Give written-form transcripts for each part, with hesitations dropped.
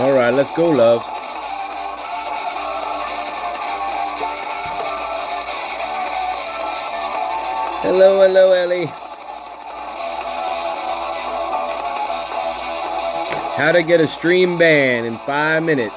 All right, let's go, love. Hello, hello, Ellie. How to get a stream ban in 5 minutes.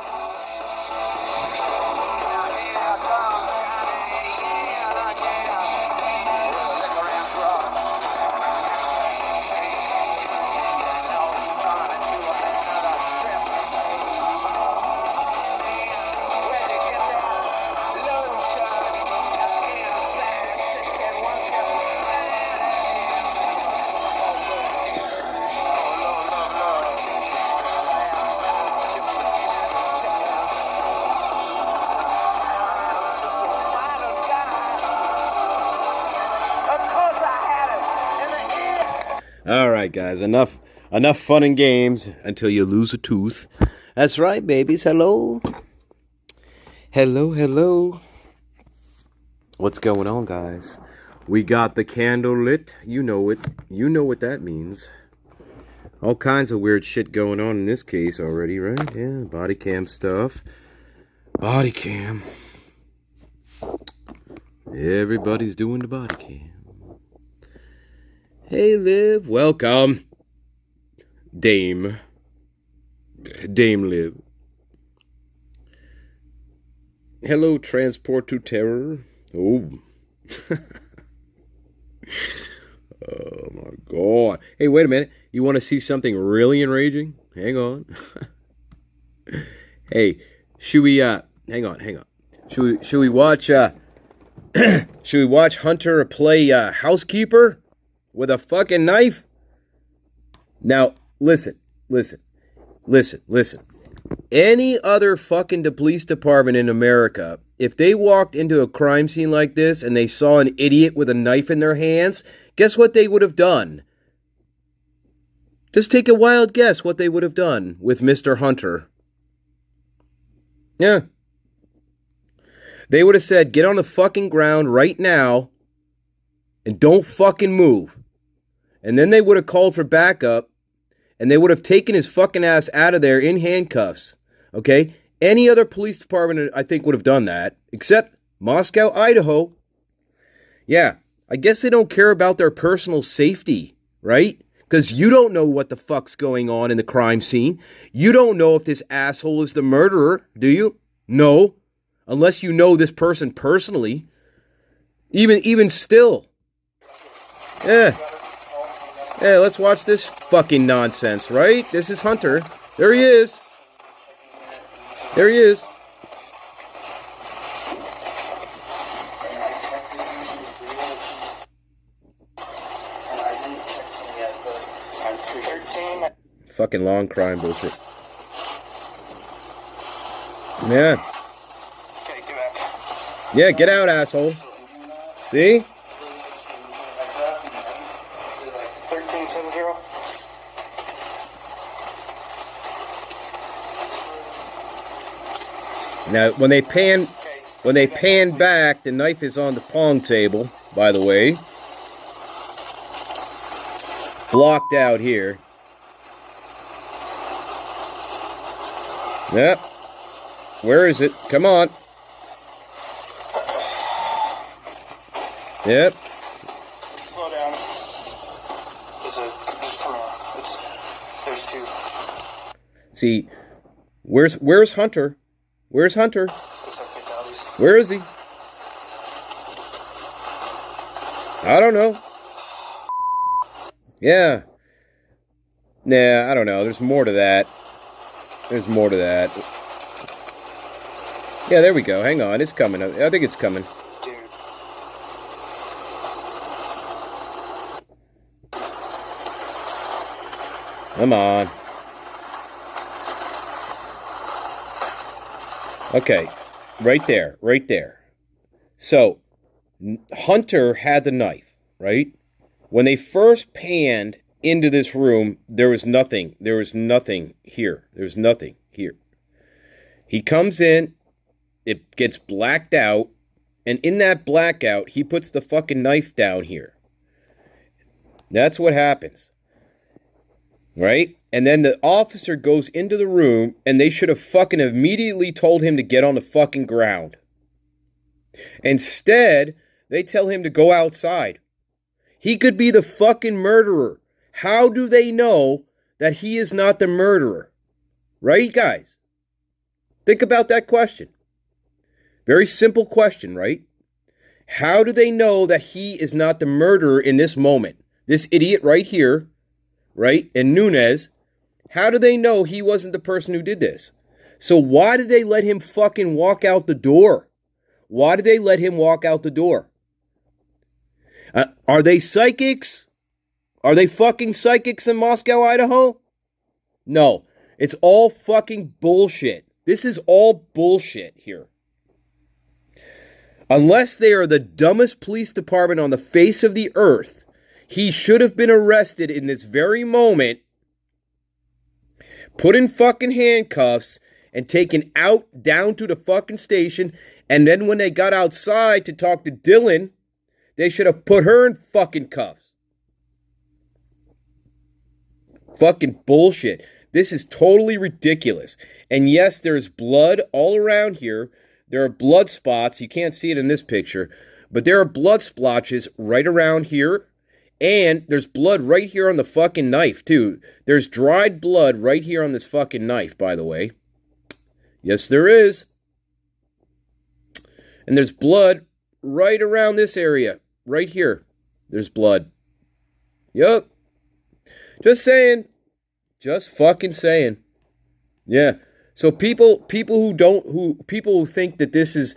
All right, guys, enough fun and games until you lose a tooth. That's right, babies. Hello. Hello. What's going on, guys? We got the candle lit. You know it. You know what that means. All kinds of weird shit going on in this case already, right? Yeah, body cam stuff. Body cam. Everybody's doing the body cam. Hey, Liv. Welcome. Dame Liv. Hello, Transport to Terror. Oh. Oh, my God. Hey, wait a minute. You want to see something really enraging? Hang on. Hey, should we, hang on. Should we watch, should we watch Hunter play, housekeeper? With a fucking knife? Now, listen. Any other fucking police department in America, if they walked into a crime scene like this and they saw an idiot with a knife in their hands, guess what they would have done? Just take a wild guess what they would have done with Mr. Hunter. Yeah. They would have said, get on the fucking ground right now and don't fucking move. And then they would have called for backup, and they would have taken his fucking ass out of there in handcuffs. Okay? Any other police department, I think, would have done that, except Moscow, Idaho. Yeah, I guess they don't care about their personal safety, right? Because you don't know what the fuck's going on in the crime scene. You don't know if this asshole is the murderer, do you? No. Unless you know this person personally. Even still. Yeah. Yeah, let's watch this fucking nonsense, right? This is Hunter. There he is. There he is. Fucking long crime bullshit. Yeah. Yeah, get out, asshole. See? Now, when they pan back, the knife is on the pong table, by the way. Blocked out here. Yep. Where is it? Come on. Yep. Slow down. Come on. There's two. See, where's Hunter? Where's Hunter? Where is he? I don't know. Yeah. Nah, I don't know. There's more to that. Yeah, there we go. Hang on. It's coming. I think it's coming. Dude. Come on. Okay, right there. So, Hunter had the knife, right? When they first panned into this room, there was nothing here. He comes in, it gets blacked out, and in that blackout, he puts the fucking knife down here. That's what happens. Right? And then the officer goes into the room, and they should have fucking immediately told him to get on the fucking ground. Instead, they tell him to go outside. He could be the fucking murderer. How do they know that he is not the murderer? Right, guys? Think about that question. Very simple question, right? How do they know that he is not the murderer in this moment? This idiot right here, right? And Nunez, how do they know he wasn't the person who did this? So why did they let him fucking walk out the door? Why did they let him walk out the door? Are they psychics? Are they fucking psychics in Moscow, Idaho? No, it's all fucking bullshit. This is all bullshit here. Unless they are the dumbest police department on the face of the earth, he should have been arrested in this very moment, put in fucking handcuffs, and taken out down to the fucking station. And then when they got outside to talk to Dylan, they should have put her in fucking cuffs. Fucking bullshit. This is totally ridiculous. And yes, there's blood all around here. There are blood spots. You can't see it in this picture, but there are blood splotches right around here. And there's blood right here on the fucking knife, too. There's dried blood right here on this fucking knife, by the way. Yes, there is. And there's blood right around this area. Right here. There's blood. Yup. Just saying. Just fucking saying. Yeah. So people who think that this is,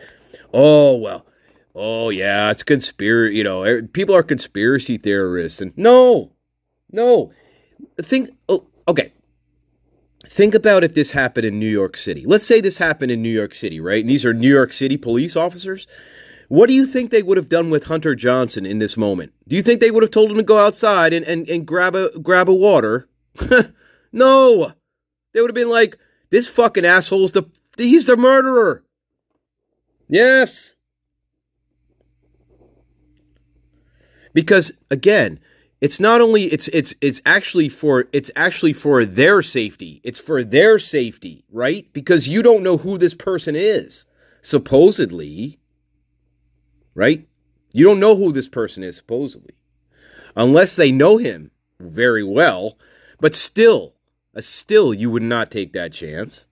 it's conspiracy, people are conspiracy theorists. And no. Think about if this happened in New York City. Let's say this happened in New York City, right? And these are New York City police officers. What do you think they would have done with Hunter Johnson in this moment? Do you think they would have told him to go outside and grab a water? No. They would have been like, this fucking asshole's he's the murderer. Yes. Because again, it's not only it's actually for their safety. It's for their safety, right? Because you don't know who this person is, supposedly. Right? You don't know who this person is, supposedly. Unless they know him very well. But still, you would not take that chance.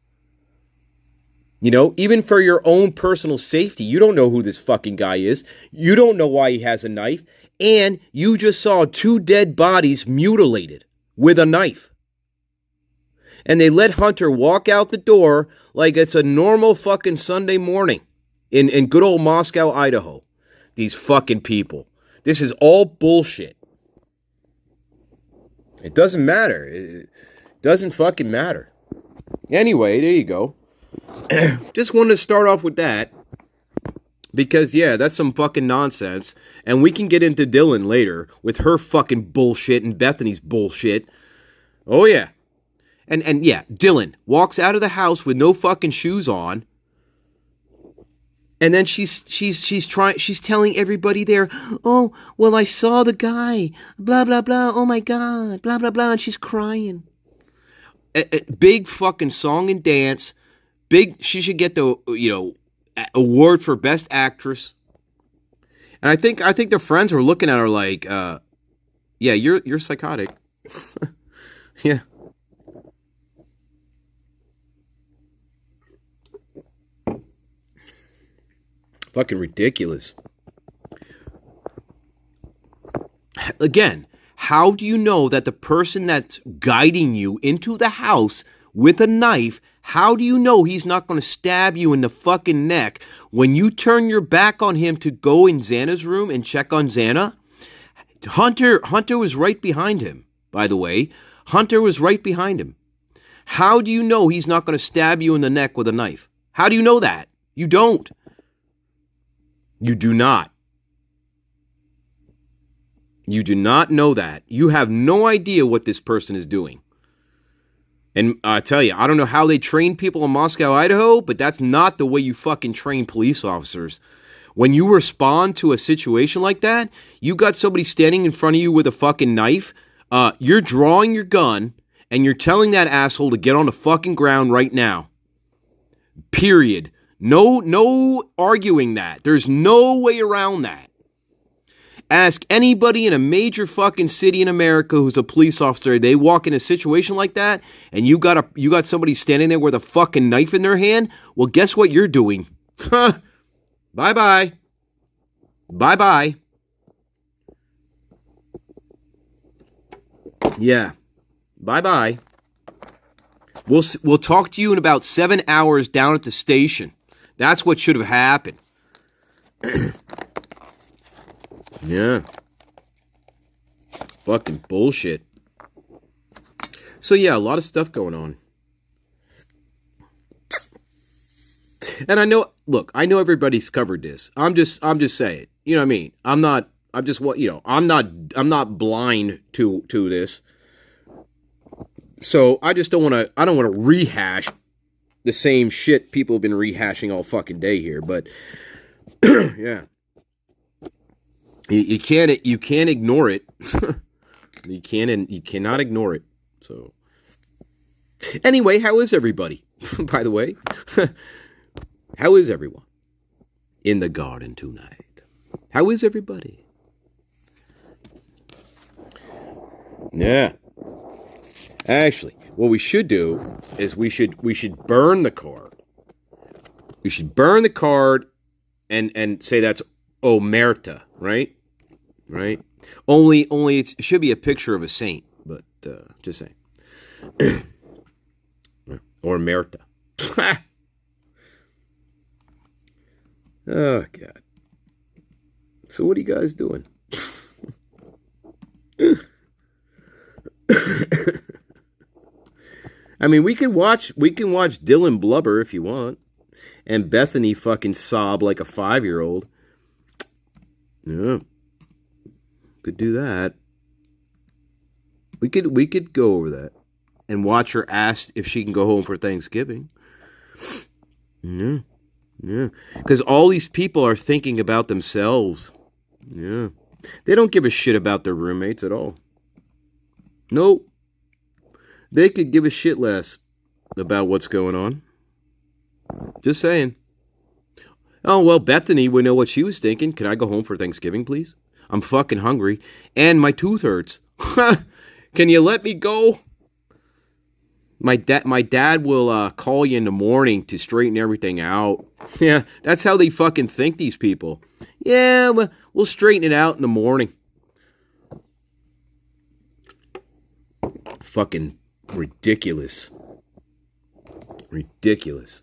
Even for your own personal safety, you don't know who this fucking guy is. You don't know why he has a knife. And you just saw 2 dead bodies mutilated with a knife. And they let Hunter walk out the door like it's a normal fucking Sunday morning in good old Moscow, Idaho. These fucking people. This is all bullshit. It doesn't matter. It doesn't fucking matter. Anyway, there you go. Just wanted to start off with that. Because, yeah, that's some fucking nonsense. And we can get into Dylan later with her fucking bullshit and Bethany's bullshit. Oh, yeah. And yeah, Dylan walks out of the house with no fucking shoes on. And then she's telling everybody there, oh, well, I saw the guy, blah, blah, blah, oh my God, blah, blah, blah, and she's crying. Big fucking song and dance. She should get the, award for Best Actress. And I think their friends were looking at her like, yeah, you're psychotic. Yeah. Fucking ridiculous. Again, how do you know that the person that's guiding you into the house with a knife, how do you know he's not going to stab you in the fucking neck when you turn your back on him to go in Xana's room and check on Xana? Hunter was right behind him, by the way. Hunter was right behind him. How do you know he's not going to stab you in the neck with a knife? How do you know that? You don't. You do not. You do not know that. You have no idea what this person is doing. And I tell you, I don't know how they train people in Moscow, Idaho, but that's not the way you fucking train police officers. When you respond to a situation like that, you got somebody standing in front of you with a fucking knife, you're drawing your gun, And you're telling that asshole to get on the fucking ground right now. Period. No arguing that. There's no way around that. Ask anybody in a major fucking city in America who's a police officer. They walk in a situation like that, and you got somebody standing there with a fucking knife in their hand. Well, guess what you're doing? Bye-bye. Bye-bye. Yeah. Bye-bye. We'll talk to you in about 7 hours down at the station. That's what should have happened. Yeah. Fucking bullshit. So yeah, a lot of stuff going on. And I know everybody's covered this. I'm just saying. You know what I mean? I'm not blind to this. So I don't want to rehash the same shit people have been rehashing all fucking day here, but yeah. You can't ignore it. You cannot ignore it. So anyway, how is everybody? By the way, how is everyone in the garden tonight? How is everybody? Yeah. Actually, what we should do is we should burn the card. We should burn the card and say that's Omerta, right? Right? Only it should be a picture of a saint, but just saying. Or Omerta. Oh God. So what are you guys doing? I mean, we can watch Dylan blubber if you want, and Bethany fucking sob like a 5-year-old. Yeah, could do that. We could go over that and watch her ask if she can go home for Thanksgiving. Yeah, yeah, because all these people are thinking about themselves. Yeah, they don't give a shit about their roommates at all. Nope. They could give a shit less about what's going on. Just saying. Oh, well, Bethany would know what she was thinking. Can I go home for Thanksgiving, please? I'm fucking hungry. And my tooth hurts. Can you let me go? My dad will call you in the morning to straighten everything out. Yeah, that's how they fucking think, these people. Yeah, we'll straighten it out in the morning. Fucking ridiculous. Ridiculous.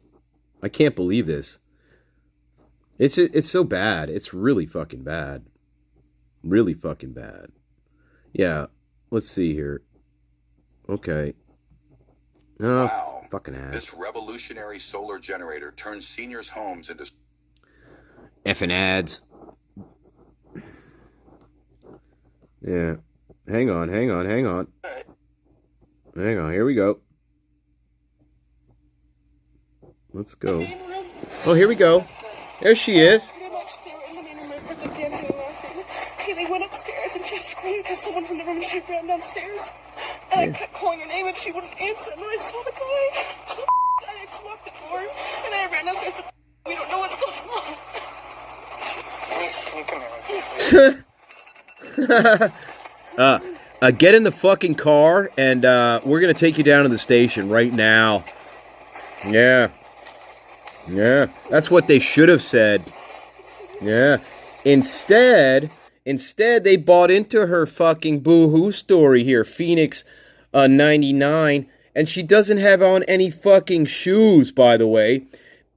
I can't believe this. It's so bad. It's really fucking bad. Really fucking bad. Yeah, let's see here. Okay. Oh, wow. Fucking ass. This revolutionary solar generator turns seniors' homes into effing ads. Yeah. Hang on. Hang on, here we go. Let's go. Oh, here we go. There she is. Kaylee went upstairs and she screamed because someone from the room she ran downstairs. And I kept calling her name and she wouldn't answer. And then I saw the guy. I just locked the door and I ran downstairs. We don't know what's going on. Can you come here with me? Get in the fucking car and we're going to take you down to the station right now. Yeah. Yeah. That's what they should have said. Yeah. Instead, they bought into her fucking boo-hoo story here, Phoenix 99, and she doesn't have on any fucking shoes, by the way.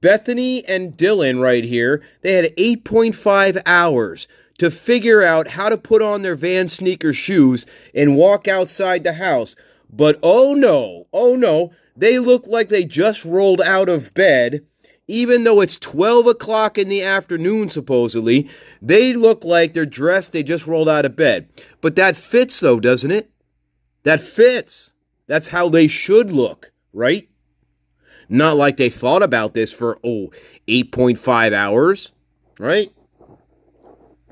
Bethany and Dylan right here, they had 8.5 hours to figure out how to put on their Van sneaker shoes and walk outside the house. But oh no, they look like they just rolled out of bed. Even though it's 12 o'clock in the afternoon, supposedly, they look like they're dressed, they just rolled out of bed. But that fits, though, doesn't it? That fits. That's how they should look, right? Not like they thought about this for, 8.5 hours, right?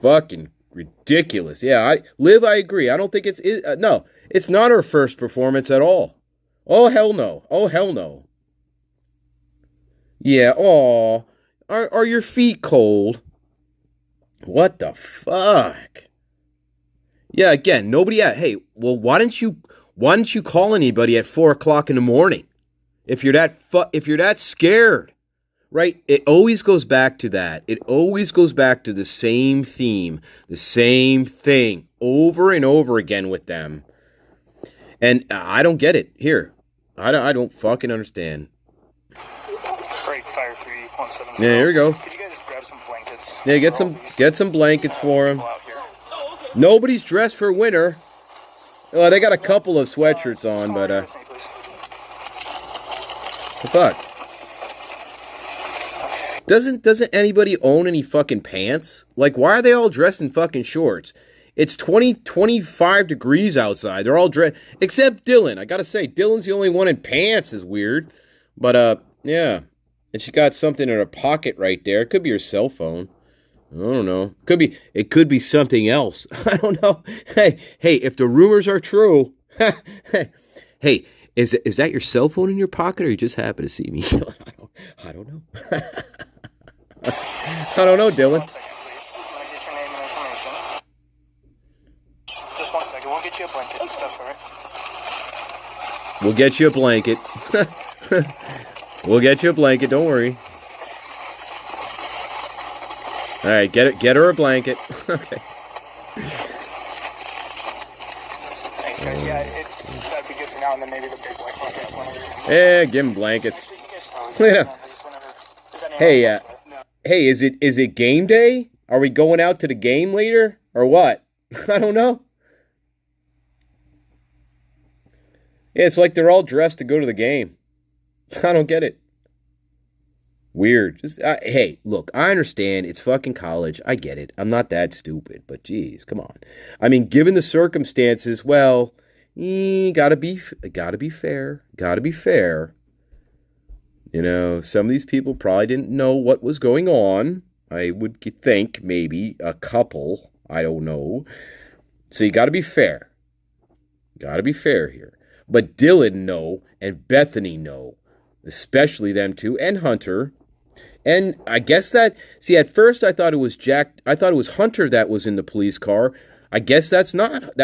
Fucking ridiculous. Yeah, I agree. I don't think it's not her first performance at all. Oh, hell no. Oh, hell no. Yeah, aw. Are your feet cold? What the fuck? Yeah, again, nobody hey, well, why don't you call anybody at 4 o'clock in the morning? If you're that scared. Right? It always goes back to that. It always goes back to the same theme, the same thing over and over again with them. And I don't get it. Here, I don't fucking understand. Break fire 3170. Yeah, here we go. Could you guys grab some blankets? Yeah, get some blankets for him. Nobody's dressed for winter. Well, they got a couple of sweatshirts on, but what the fuck? Doesn't anybody own any fucking pants? Like, why are they all dressed in fucking shorts? It's 25 degrees outside. They're all dressed, except Dylan. I gotta say, Dylan's the only one in pants. Is weird. But, yeah. And she got something in her pocket right there. It could be her cell phone. I don't know. It could be something else. I don't know. Hey, if the rumors are true. Hey, is that your cell phone in your pocket, or you just happen to see me? I don't know. I don't know, Dylan. 1 second, please. Let me get your name and information. Just 1 second. We'll get you a blanket and stuff, alright? We'll get you a blanket. We'll get you a blanket. Don't worry. All right, get her a blanket. Okay. Thanks, guys. Yeah, that'd be good for now, and then maybe the big white blankets whenever. Yeah, give him blankets. Yeah. Hey, is it game day? Are we going out to the game later or what? I don't know. Yeah, it's like they're all dressed to go to the game. I don't get it. Weird. Just hey, look, I understand it's fucking college. I get it. I'm not that stupid, but geez, come on. I mean, given the circumstances, well, gotta be fair. Gotta be fair. You know, some of these people probably didn't know what was going on. I would think maybe a couple. I don't know. So you got to be fair. Got to be fair here. But Dylan know, and Bethany know, especially them two, and Hunter. And I guess that, see, at first I thought it was Hunter that was in the police car. I guess that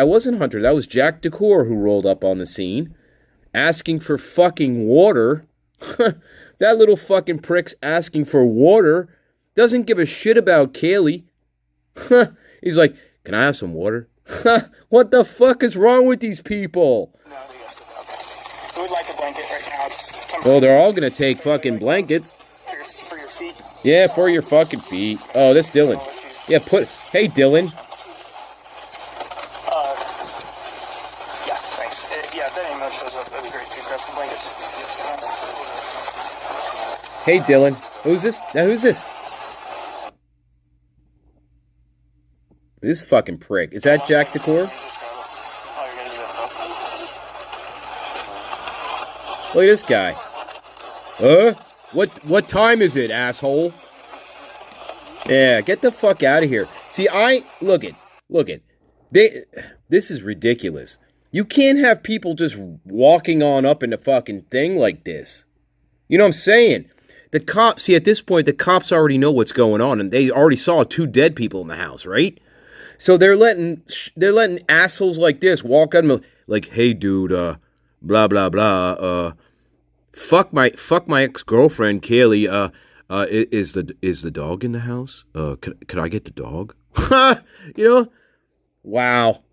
wasn't Hunter. That was Jack Decor who rolled up on the scene, asking for fucking water. That little fucking prick's asking for water. Doesn't give a shit about Kaylee. He's like, can I have some water? What the fuck is wrong with these people? No, yes, okay. We would like a blanket right now. Well, they're all gonna take fucking blankets. For your feet. Yeah, for your fucking feet. Oh, that's Dylan. Yeah, hey, Dylan. Yeah, thanks. Yeah, if that email shows up, that'd be great. You grab some blankets. Hey, Dylan. Who's this? This fucking prick. Is that Jack Decor? Look at this guy. What time is it, asshole? Yeah, get the fuck out of here. See, look it. This is ridiculous. You can't have people just walking on up in the fucking thing like this. You know what I'm saying? The cops, see, at this point, the cops already know what's going on, and they already saw 2 dead people in the house, right? So they're letting assholes like this walk on, like, hey, dude, blah blah blah, fuck my ex-girlfriend Kaylee. Is the dog in the house? Could I get the dog? You know? Wow,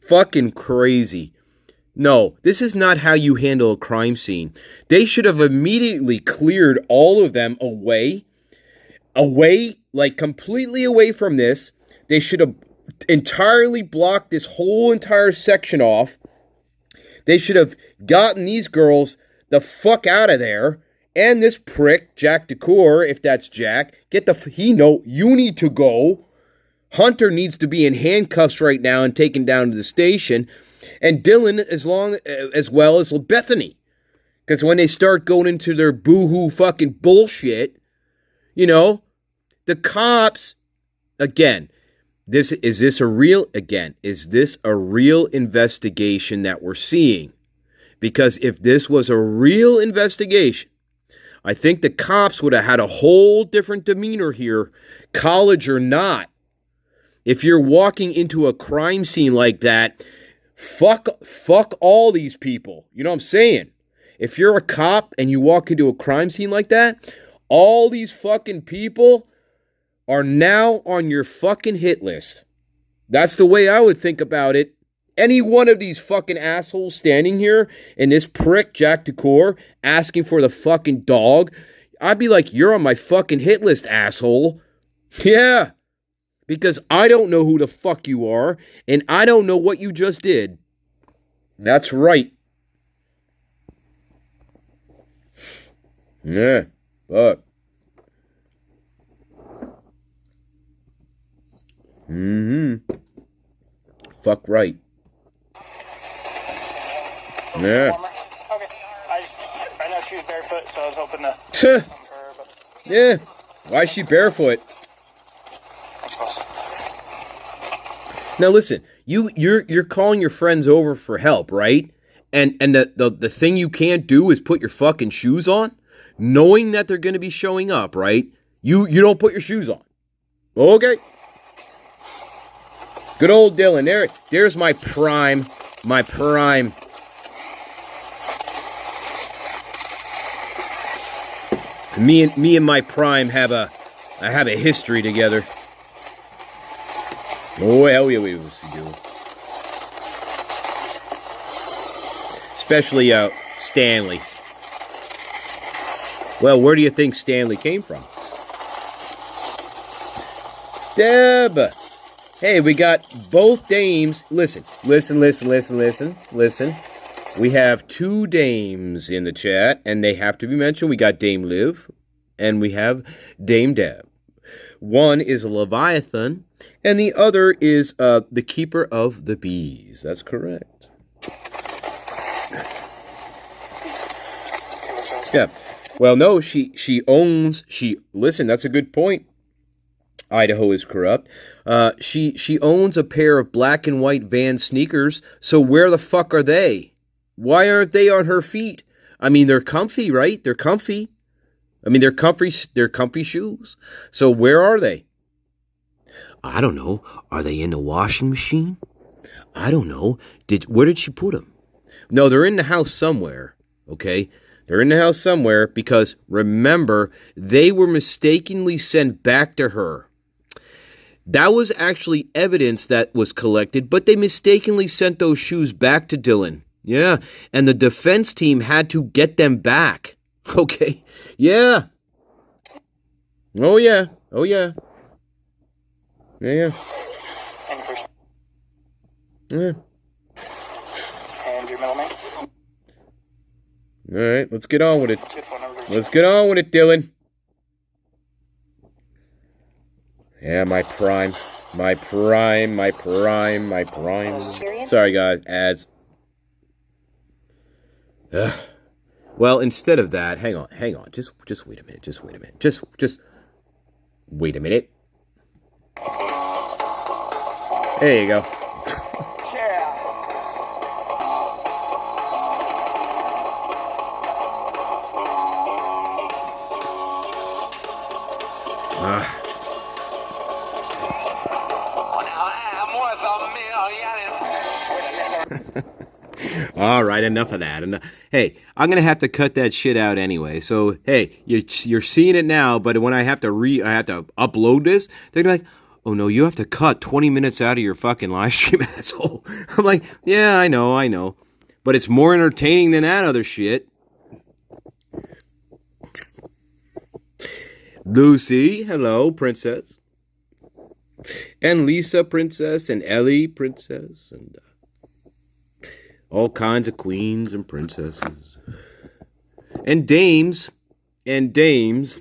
fucking crazy. No, this is not how you handle a crime scene. They should have immediately cleared all of them away, like completely away from this. They should have entirely blocked this whole entire section off. They should have gotten these girls the fuck out of there. And this prick, Jack Decor, if that's Jack, you need to go. Hunter needs to be in handcuffs right now and taken down to the station. And Dylan, as well as Bethany. Because when they start going into their boohoo fucking bullshit, you know, the cops, again, is this a real investigation that we're seeing? Because if this was a real investigation, I think the cops would have had a whole different demeanor here, college or not. If you're walking into a crime scene like that, fuck all these people. You know what I'm saying? If you're a cop and you walk into a crime scene like that, all these fucking people are now on your fucking hit list. That's the way I would think about it. Any one of these fucking assholes standing here and this prick, Jack Decor, asking for the fucking dog, I'd be like, you're on my fucking hit list, asshole. Yeah. Because I don't know who the fuck you are, and I don't know what you just did. That's right. Yeah. Fuck. Fuck right. Yeah. Okay. I know she was barefoot, so I was hoping to. Yeah. Why is she barefoot? Now listen, you're calling your friends over for help, right? And the thing you can't do is put your fucking shoes on, knowing that they're going to be showing up, right? You don't put your shoes on. Okay. Good old Dylan. There's my prime. My prime. Me and my prime have a history together. Oh hell yeah, we do. Especially Stanley. Well, where do you think Stanley came from? Deb. Hey, we got both dames. Listen. We have two dames in the chat, and they have to be mentioned. We got Dame Liv, and we have Dame Deb. One is a Leviathan, and the other is the Keeper of the Bees. That's correct. Yeah. Well, no, she owns... Listen, that's a good point. Idaho is corrupt. She owns a pair of black and white Vans sneakers, so where the fuck are they? Why aren't they on her feet? I mean, they're comfy, right? They're comfy. I mean, they're comfy shoes. So where are they? I don't know. Are they in the washing machine? I don't know. Where did she put them? No, they're in the house somewhere, okay? They're in the house somewhere because, remember, they were mistakenly sent back to her. That was actually evidence that was collected, but they mistakenly sent those shoes back to Dylan. Yeah, and the defense team had to get them back. Okay, yeah. Oh, yeah. Yeah. And your middle name? All right, let's get on with it. Let's get on with it, Dylan. Yeah, my prime. Sorry, guys, ads. Well, instead of that, hang on. Just wait a minute. Just wait a minute. There you go. All right, enough of that. Hey, I'm gonna have to cut that shit out anyway. So hey, you're seeing it now, but when I have to upload this, they're gonna be like, oh no, you have to cut 20 minutes out of your fucking live stream, asshole. I'm like, yeah, I know, but it's more entertaining than that other shit. Lucy, hello, princess, and Lisa, princess, and Ellie, princess, and all kinds of queens and princesses. And dames. And dames.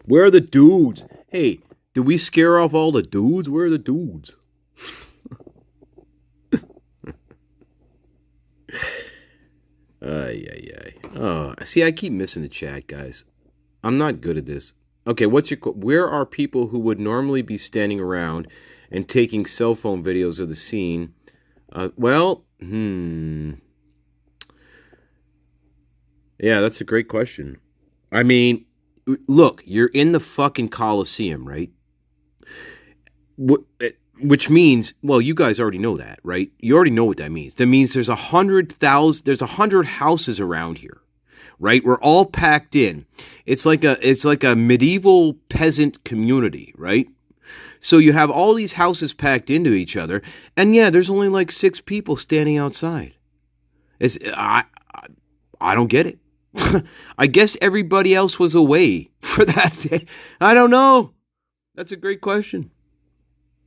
Where are the dudes? Hey, did we scare off all the dudes? Where are the dudes? Ay. Oh, see, I keep missing the chat, guys. I'm not good at this. Okay, where are people who would normally be standing around and taking cell phone videos of the scene? Yeah, that's a great question. I mean, look, you're in the fucking Coliseum, right? Which means, well, you guys already know that, right? You already know what that means. That means there's 100 houses around here, right? We're all packed in. It's like a medieval peasant community, right? So you have all these houses packed into each other, and yeah, there's only like 6 people standing outside. I don't get it. I guess everybody else was away for that day. I don't know. That's a great question.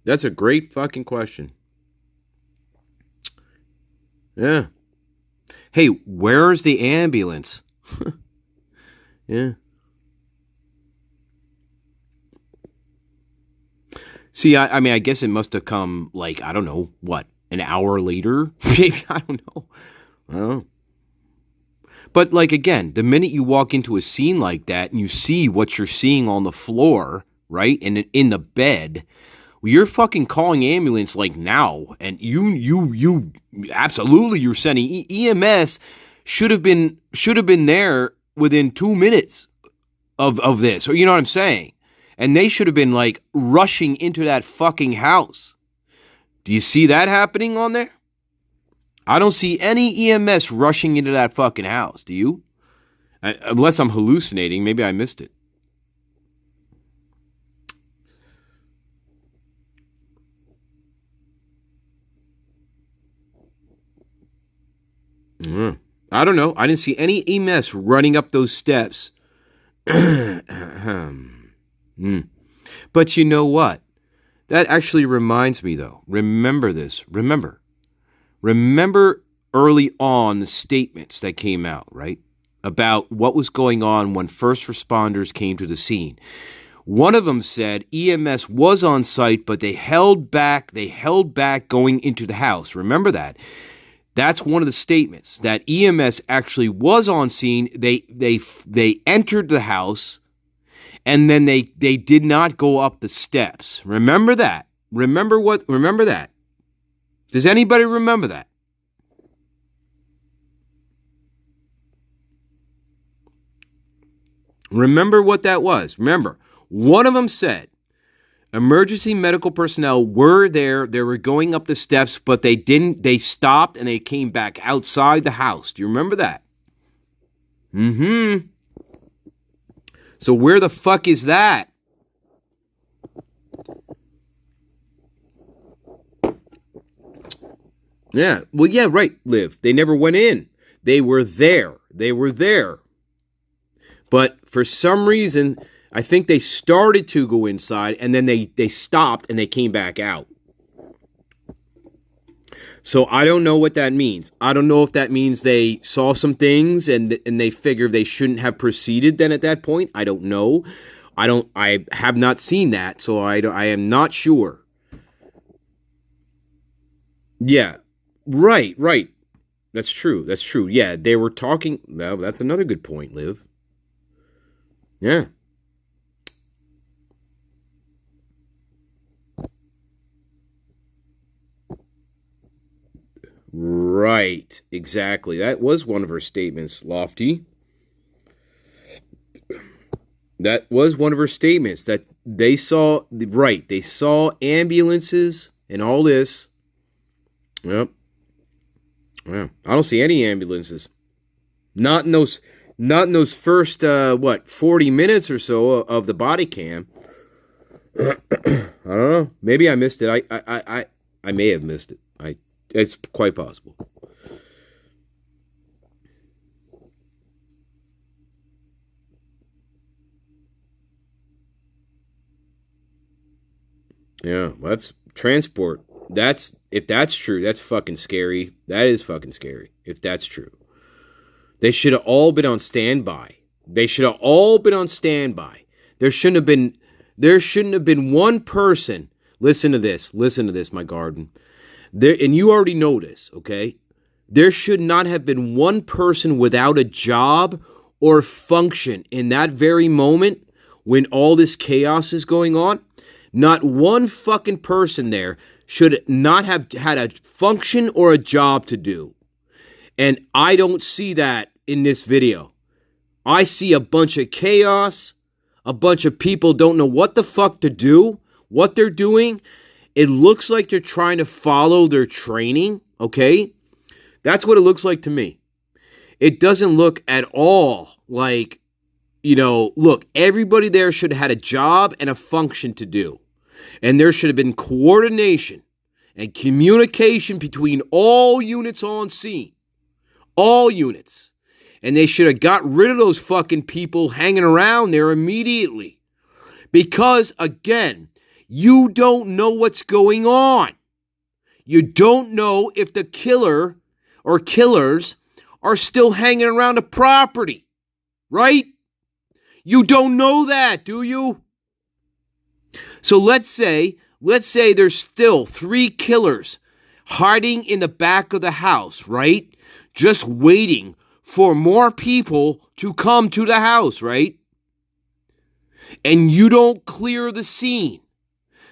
That's a great fucking question. Yeah. Hey, where's the ambulance? Yeah. See, I mean, I guess it must have come, like, I don't know, what, an hour later? Maybe, I don't know. I don't know. But, like, again, the minute you walk into a scene like that and you see what you're seeing on the floor, right, and in the bed, you're fucking calling ambulance, like, now. And you absolutely, you're sending EMS should have been there within 2 minutes of this. Or, you know what I'm saying? And they should have been, like, rushing into that fucking house. Do you see that happening on there? I don't see any EMS rushing into that fucking house. Do you? Unless I'm hallucinating. Maybe I missed it. I don't know. I didn't see any EMS running up those steps. But you know what? That actually reminds me, though. Remember this. Remember early on the statements that came out, right? About what was going on when first responders came to the scene. One of them said EMS was on site, but they held back going into the house. Remember that? That's one of the statements, that EMS actually was on scene. They entered the house, and then they did not go up the steps. Remember that? Remember that? Does anybody remember that? Remember what that was. Remember, one of them said emergency medical personnel were there. They were going up the steps, but they didn't. They stopped and they came back outside the house. Do you remember that? So where the fuck is that? Yeah. Well, yeah, right, Liv. They never went in. They were there. But for some reason, I think they started to go inside, and then they stopped, and they came back out. So I don't know what that means. I don't know if that means they saw some things, and they figured they shouldn't have proceeded then at that point. I don't know. I have not seen that, so I am not sure. Yeah. Right. That's true. Yeah, they were talking. Well, that's another good point, Liv. Yeah. Right. Exactly. That was one of her statements, Lofty. That was one of her statements, that they saw ambulances and all this. Yep. Yeah. I don't see any ambulances. Not in those first 40 minutes or so of the body cam. I don't know. Maybe I missed it. I may have missed it. It's quite possible. Yeah, well, that's transport. If that's true, that's fucking scary. That is fucking scary, if that's true. They should have all been on standby. There shouldn't have been one person. Listen to this, my garden. There, and you already know this, okay? There should not have been one person without a job or function in that very moment when all this chaos is going on, not one fucking person there should not have had a function or a job to do. And I don't see that in this video. I see a bunch of chaos, a bunch of people don't know what the fuck to do, what they're doing. It looks like they're trying to follow their training, okay? That's what it looks like to me. It doesn't look at all like, look, everybody there should have had a job and a function to do. And there should have been coordination and communication between all units on scene. All units. And they should have got rid of those fucking people hanging around there immediately. Because, again, you don't know what's going on. You don't know if the killer or killers are still hanging around the property. Right? You don't know that, do you? So let's say there's still 3 killers hiding in the back of the house, right? Just waiting for more people to come to the house, right? And you don't clear the scene.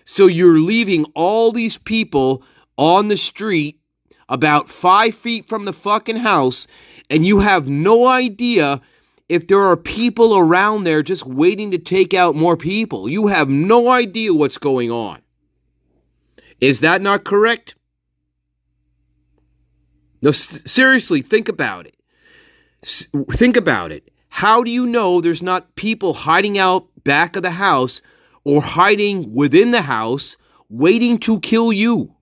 So you're leaving all these people on the street about 5 feet from the fucking house, and you have no idea if there are people around there just waiting to take out more people. You have no idea what's going on. Is that not correct? No, seriously, think about it. Think about it. How do you know there's not people hiding out back of the house or hiding within the house waiting to kill you?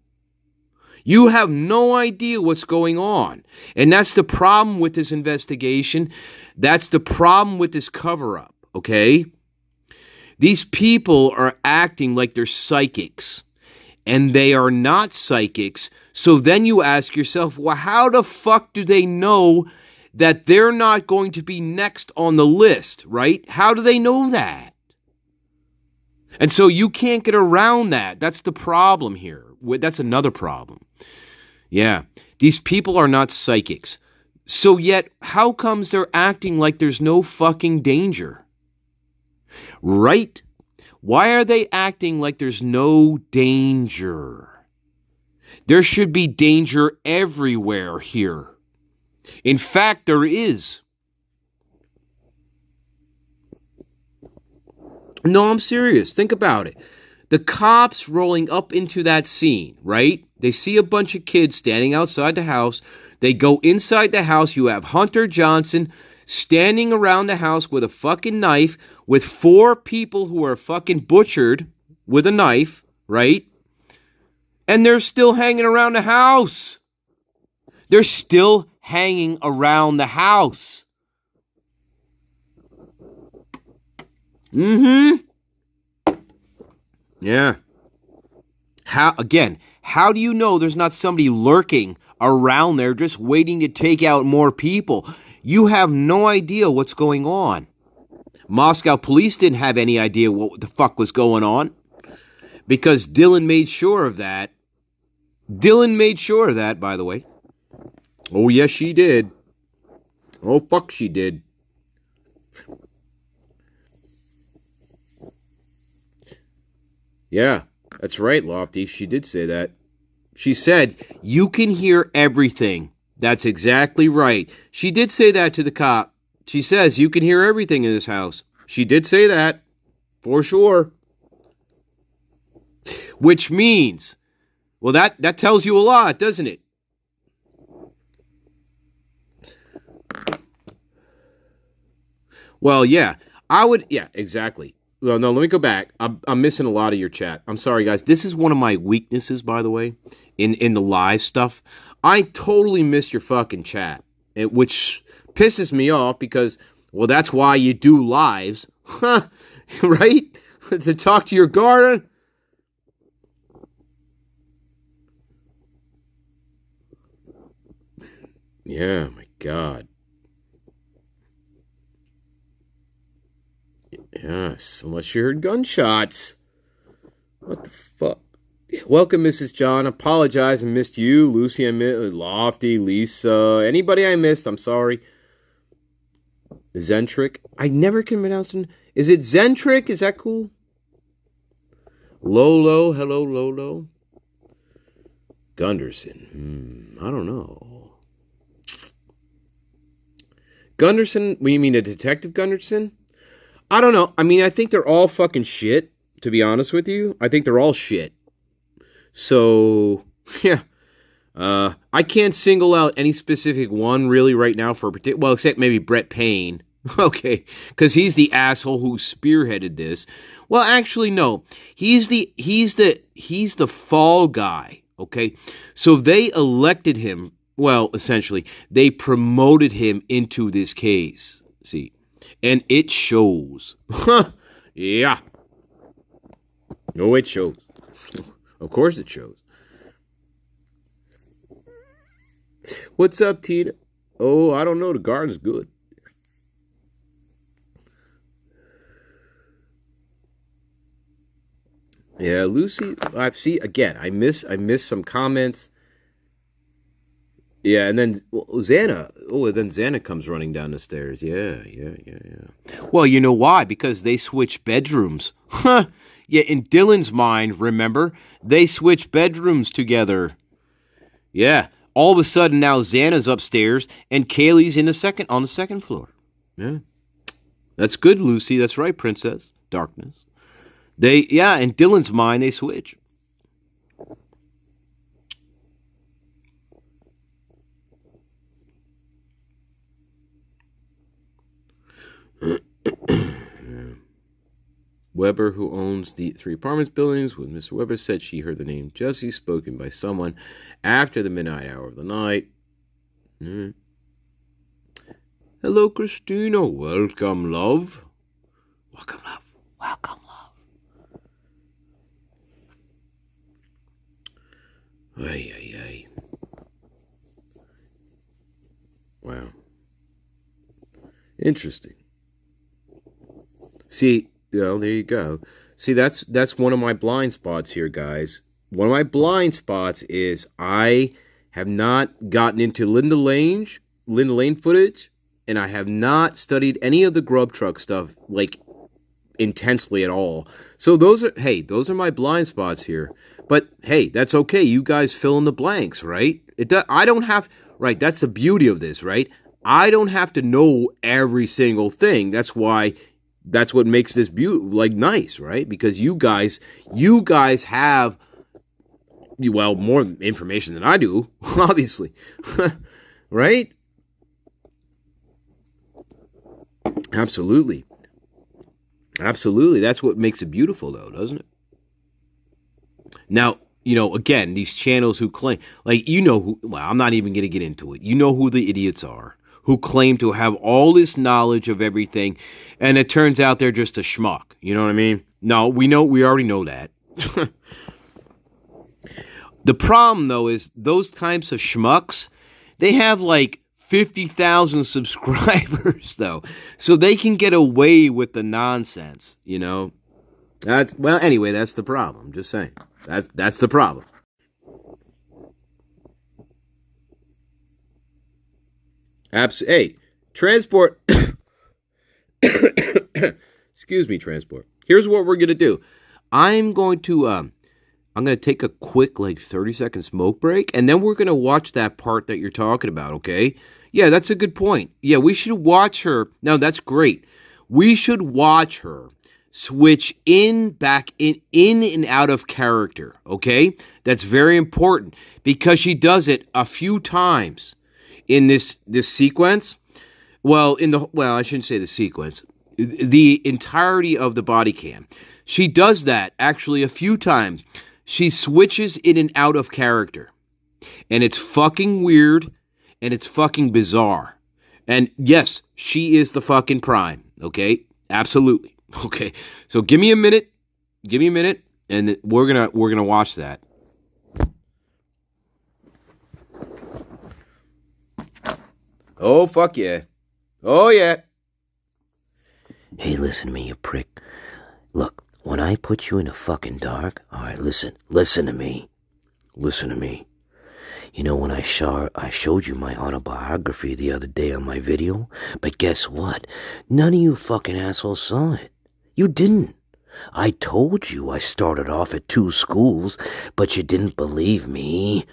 You have no idea what's going on. And that's the problem with this investigation. That's the problem with this cover-up, okay? These people are acting like they're psychics. And they are not psychics. So then you ask yourself, well, how the fuck do they know that they're not going to be next on the list, right? How do they know that? And so you can't get around that. That's the problem here. That's another problem. Yeah, these people are not psychics. So yet, how comes they're acting like there's no fucking danger? Right? Why are they acting like there's no danger? There should be danger everywhere here. In fact, there is. No, I'm serious. Think about it. The cops rolling up into that scene, right? They see a bunch of kids standing outside the house. They go inside the house. You have Hunter Johnson standing around the house with a fucking knife with 4 people who are fucking butchered with a knife, right? And they're still hanging around the house. They're still hanging around the house. Yeah. How do you know there's not somebody lurking around there just waiting to take out more people? You have no idea what's going on. Moscow police didn't have any idea what the fuck was going on because Dylan made sure of that. Dylan made sure of that, by the way. Oh, yes, she did. Oh, fuck, she did. Yeah, that's right, Lofty. She did say that. She said, you can hear everything. That's exactly right. She did say that to the cop. She says, you can hear everything in this house. She did say that. For sure. Which means, well, that tells you a lot, doesn't it? Well, yeah. Exactly. Well, no, let me go back. I'm missing a lot of your chat. I'm sorry, guys. This is one of my weaknesses, by the way, in the live stuff. I totally miss your fucking chat, which pisses me off because, well, that's why you do lives, right? To talk to your garden. Yeah, my God. Yes, unless you heard gunshots. What the fuck? Welcome, Mrs. John. Apologize, I missed you. Lucy, I missed. Lofty, Lisa. Anybody I missed, I'm sorry. Zentric. I never can pronounce it. Is it Zentric? Is that cool? Lolo, hello, Lolo. Gunderson. I don't know. Gunderson? What do you mean, a Detective Gunderson? I don't know. I mean, I think they're all fucking shit, to be honest with you. I think they're all shit. So, yeah. I can't single out any specific one really right now for a particular... Well, except maybe Brett Payne. Okay, because he's the asshole who spearheaded this. Well, actually, no. He's the fall guy, okay? So they elected him... Well, essentially, they promoted him into this case. See? And it shows. Yeah. Oh, it shows. Of course it shows. What's up, Tina? Oh, I don't know. The garden's good. Yeah, Lucy. I see again. I miss some comments. Yeah, and then Xana. Oh, then Xana comes running down the stairs. Yeah. Well, you know why? Because they switch bedrooms. Huh. Yeah, in Dylan's mind, remember? They switch bedrooms together. Yeah. All of a sudden now Xana's upstairs and Kaylee's on the second floor. Yeah. That's good, Lucy. That's right, Princess. Darkness. In Dylan's mind, they switch. Weber, who owns the 3 apartments buildings with Mr. Weber, said she heard the name Jesse spoken by someone after the midnight hour of the night. Hello, Christina. Welcome, love. Welcome, love. Welcome, love. Ay. Wow. Interesting. See, there you go. See, that's one of my blind spots here, guys. One of my blind spots is I have not gotten into Linda Lane footage, and I have not studied any of the Grub Truck stuff, like, intensely at all. So those are my blind spots here. But, hey, that's okay. You guys fill in the blanks, right? I don't have... Right, that's the beauty of this, right? I don't have to know every single thing. That's what makes this nice, right? Because you guys have, well, more information than I do, obviously. Right? Absolutely. That's what makes it beautiful, though, doesn't it? Now, again, these channels who claim, I'm not even going to get into it. You know who the idiots are, who claim to have all this knowledge of everything, and it turns out they're just a schmuck. You know what I mean? No, we already know that. The problem, though, is those types of schmucks, they have, 50,000 subscribers, though. So they can get away with the nonsense, Anyway, that's the problem. Just saying. That's the problem. Hey, transport. Excuse me, transport. Here's what we're gonna do. I'm going to take a quick 30-second smoke break, and then we're gonna watch that part that you're talking about. Okay? Yeah, that's a good point. Yeah, we should watch her. No, that's great. We should watch her switch back in and out of character. Okay, that's very important because she does it a few times in this sequence. Well, I shouldn't say the sequence. The entirety of the body cam. She does that actually a few times. She switches in and out of character. And it's fucking weird. And it's fucking bizarre. And yes, she is the fucking prime. Okay? Absolutely. Okay. So give me a minute. And we're gonna watch that. Oh, fuck yeah. Oh, yeah. Hey, listen to me, you prick. Look, when I put you in the fucking dark, alright, listen to me. Listen to me. When I showed you my autobiography the other day on my video, but guess what? None of you fucking assholes saw it. You didn't. I told you I started off at 2 schools, but you didn't believe me.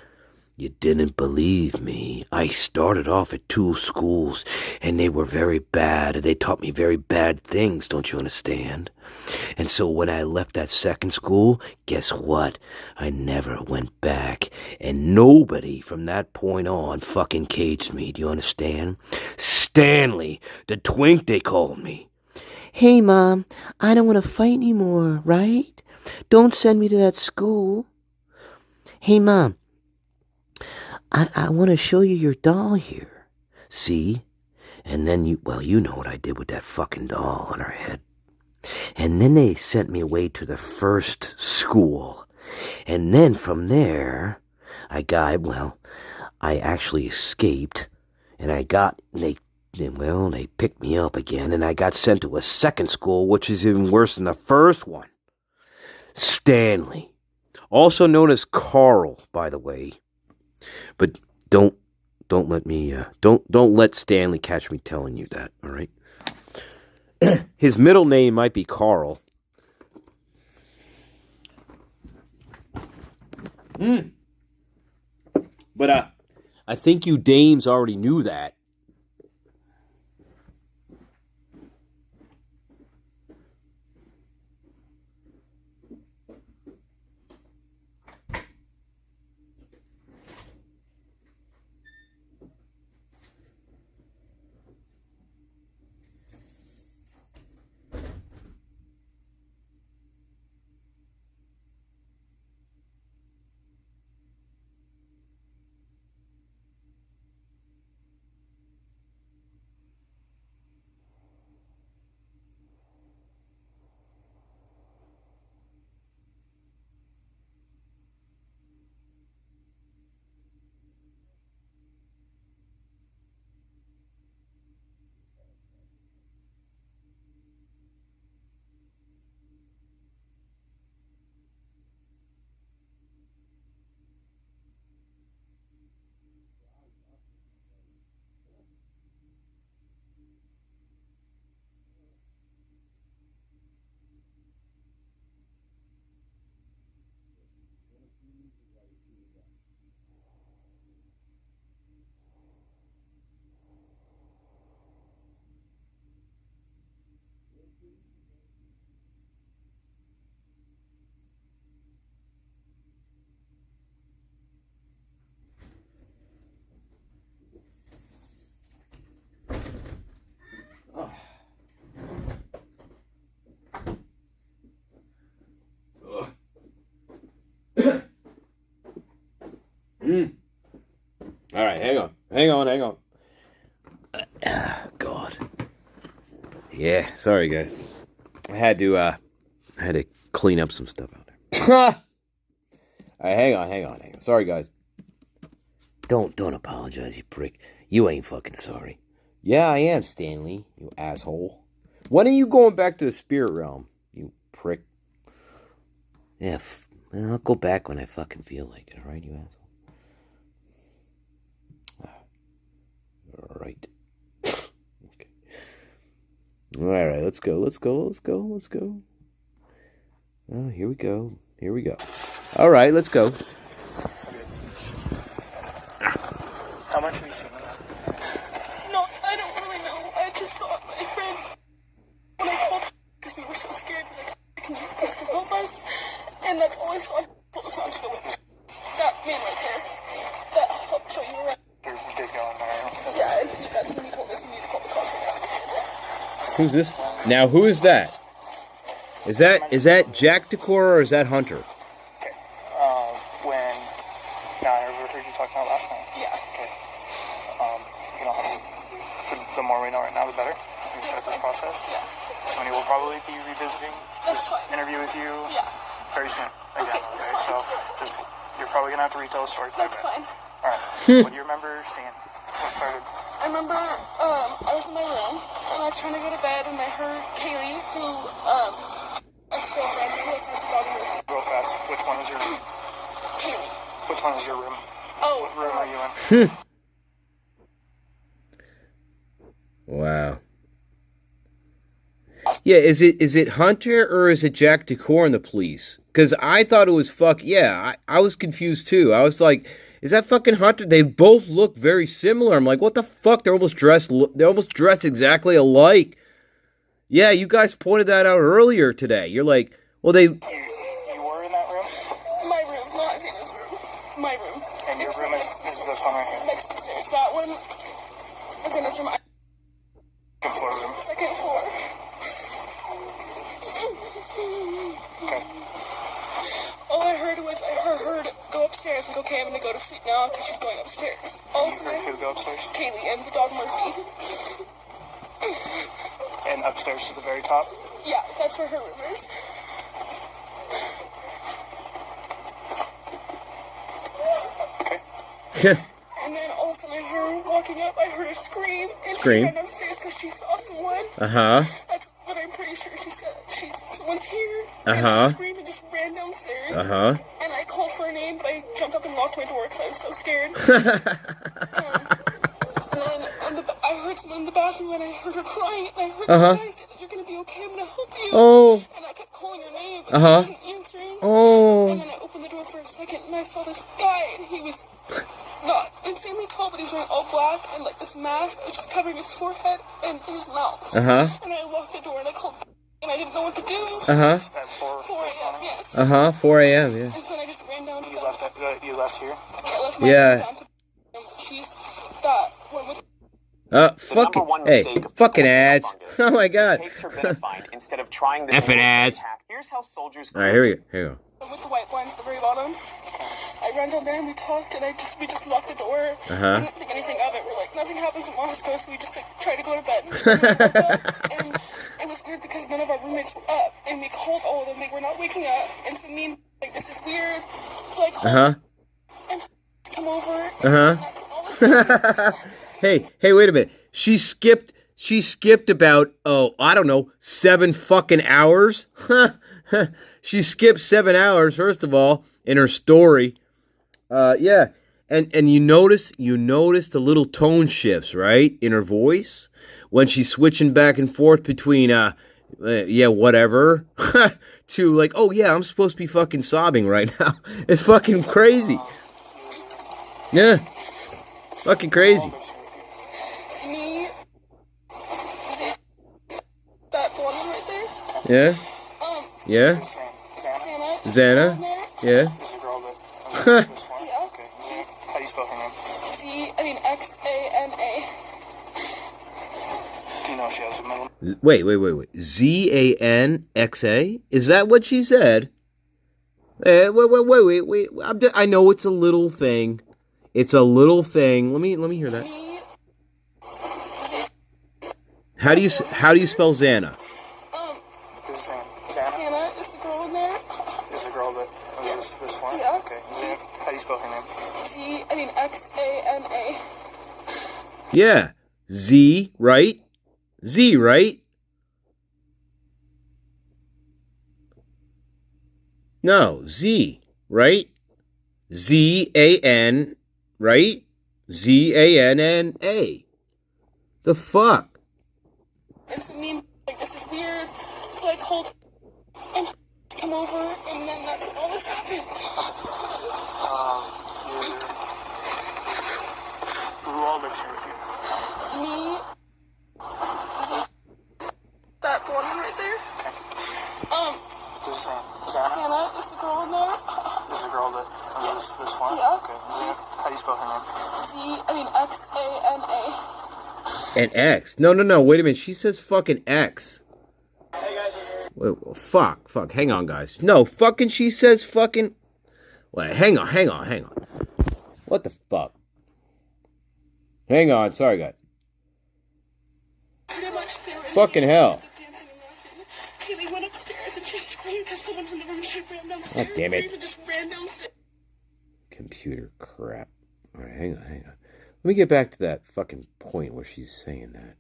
You didn't believe me. I started off at 2 schools, and they were very bad. They taught me very bad things, don't you understand? And so when I left that second school, guess what? I never went back, and nobody from that point on fucking caged me, do you understand? Stanley, the twink they called me. Hey, Mom, I don't want to fight anymore, right? Don't send me to that school. Hey, Mom, I want to show you your doll here. See? And then you know what I did with that fucking doll on her head. And then they sent me away to the first school. And then from there, I actually escaped. And they picked me up again, and I got sent to a second school, which is even worse than the first one. Stanley. Also known as Carl, by the way. But don't let Stanley catch me telling you that, all right? His middle name might be Carl. But I think you dames already knew that. All right, hang on. God. Yeah, sorry guys. I had to clean up some stuff out there. All right, hang on. Sorry guys. Don't apologize, you prick. You ain't fucking sorry. Yeah, I am, Stanley, you asshole. When are you going back to the spirit realm, you prick? Yeah, I'll go back when I fucking feel like it, alright, you asshole? Alright. Okay. Alright, let's go. Oh, here we go. Alright, let's go. How much have you seen of that? No, I don't really know. I just saw my friend when I called because we were so scared. Like, can you guys come help us? And that's all I saw. I told us not to go in. That man right there. That helped show you around. They go in there. Yeah, and that's when he told us we need to call the cops right now. Who's this? Now, who is that? Is that Jack Decor or is that Hunter? Okay. When... Now, I heard you talking about last night. Yeah. Okay. You know, the more we know right now, the better. We start this process. Yeah. Somebody will probably be revisiting this That's fine. interview with you Yeah. very soon. Again, okay? So, you're probably going to have to retell the story quite a That's bit. fine. Alright. What do you remember seeing? What started? I remember, I was in my room, and I was trying to go to bed, and I heard Kaylee, who, ex-girlfriend, who has a dog in her. Real fast. Which one is your room? Kaylee. Which one is your room? Oh. What room are you in? Wow. Yeah, is it Hunter or is it Jack Decor and the police? Because I thought it was I was confused too. I was like, is that fucking Hunter? They both look very similar. I'm like, what the fuck? They're almost dressed exactly alike. Yeah, you guys pointed that out earlier today. You're like, well, they... You were in that room? My room, not Xana's room. My room. And your room is this one right here? Next to stairs. That one is Xana's room. Second floor room. Second floor. Okay. All I heard was I heard go upstairs. Like, okay, I'm gonna go to sleep now because she's going upstairs. Also, You heard who go upstairs? Kaylee and the dog Murphy. And upstairs to the very top? Yeah, that's where her room is. And then all of a sudden I heard her walking up. I heard her scream. And Scream. she ran upstairs because she saw someone. Uh-huh. That's what I'm pretty sure she said. Someone's here. Uh-huh. And she screamed and just ran downstairs. Uh-huh. And I called for her name, but I jumped up and locked my door because I was so scared. And then I heard someone in the bathroom and I heard her crying. And I heard Uh-huh. the guy say that you're going to be okay, I'm going to help you. Oh. And I kept calling her name, but Uh-huh. she wasn't answering. Oh. And then I opened the door for a second and I saw this guy and he was not insanely tall, but he was wearing all black and like this mask that was just covering his forehead and his mouth. Uh-huh. And I locked the door and I called and I didn't know what to do. Uh-huh. At 4 4 a.m., yes. Uh-huh. 4 a.m., yeah. And so then I just ran down to You left here? I left my Yeah. room down to she's that one with Fucking, number one hey, mistake of fucking fighting ads. fungus Oh my god. Take terbinafine instead of trying the Effing ads. hack. Here's how soldiers. Alright, here we go. Here we go. with the white blinds at the very bottom. I ran down there and we talked and we just locked the door. Uh-huh. We didn't think anything of it. We're like, nothing happens in Moscow, so we just like tried to go to bed. And it was weird because none of our roommates were up and we called all of them. They were not waking up. And so me and like, this is weird. So I called Uh-huh. and come over. Uh-huh. Hey, wait a minute. She skipped about, I don't know, 7 fucking hours? She skipped 7 hours, first of all, in her story. Yeah. And you notice the little tone shifts, right? In her voice. When she's switching back and forth between, yeah, whatever, to like, oh yeah, I'm supposed to be fucking sobbing right now. It's fucking crazy. Yeah. Fucking crazy. Me, that blonde one right there. Yeah? Yeah? Santa. Xana? Yeah? This is a girl that... this one? Yeah. Okay. How do you spell her name? Xana. Do you know if she has a middle? Wait. Zanxa? Is that what she said? Wait. I know it's a little thing. It's a little thing. Let me hear that. Me, How do you spell Xana? This is Xana. Santa is the girl in there. Is the girl that... this one? Yeah. Okay. How do you spell her name? Xana. Yeah. Z, right? Z, right? No, Z, right? Z-A-N, right? Z-A-N-N-A. The fuck? And so me, like, this is weird. So I called and come over, and then that's when all this happened. Who all lives here with you? Me, that blonde one right there. This is Xana. Santa is the girl in there. Is the girl that... this one? Yeah. Okay. How do you spell her name? Xana. An X. No. Wait a minute. She says fucking X. Wait, fuck. Hang on, guys. No, fucking she says fucking... Wait, hang on. What the fuck? Hang on. Sorry, guys. Pretty much they were Fucking hell. dancing and laughing. Kaylee went upstairs and she screamed because someone from the room. She ran downstairs. God damn it. She just ran downstairs. Computer crap. Alright, hang on. Let me get back to that fucking point where she's saying that.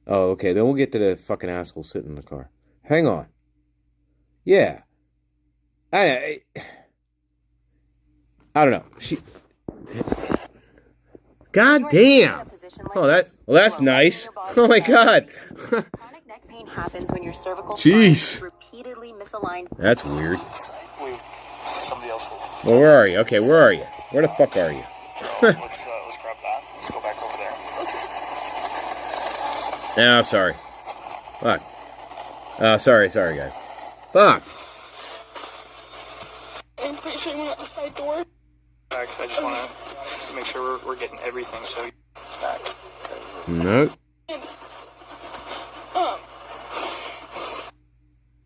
Oh, okay. Then we'll get to the fucking asshole sitting in the car. Hang on. Yeah. I don't know. God damn. Oh, that's nice. Oh my god. pain happens when your cervical Jeez. spine is repeatedly misaligned. That's weird. Somebody else will. Well, where are you? Okay, where are you? Where the fuck are you? Let's grab that. Let's go back over there. No, sorry. Fuck. Sorry, guys. Fuck. I'm pretty sure we went out the side door. Back. I just want to make sure we're getting everything. So back. No. And,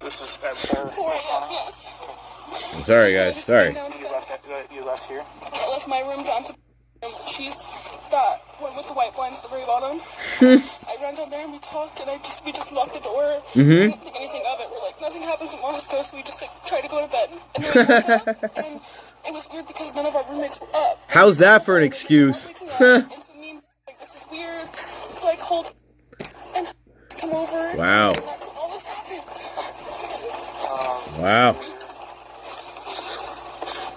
This is at 4. yes. I'm sorry, guys. Sorry. You left here. I left my room down to she's that one with the white blinds at the very bottom. I ran down there and we talked and we just locked the door. We didn't think anything of it. We're like, nothing happens in Moscow, so we just like tried to go to bed. And then we woke up and it was weird because none of our roommates were up. How's that for an excuse? And so me, like, this is weird. So I called and come over. Wow. And that's when all this happened. Wow.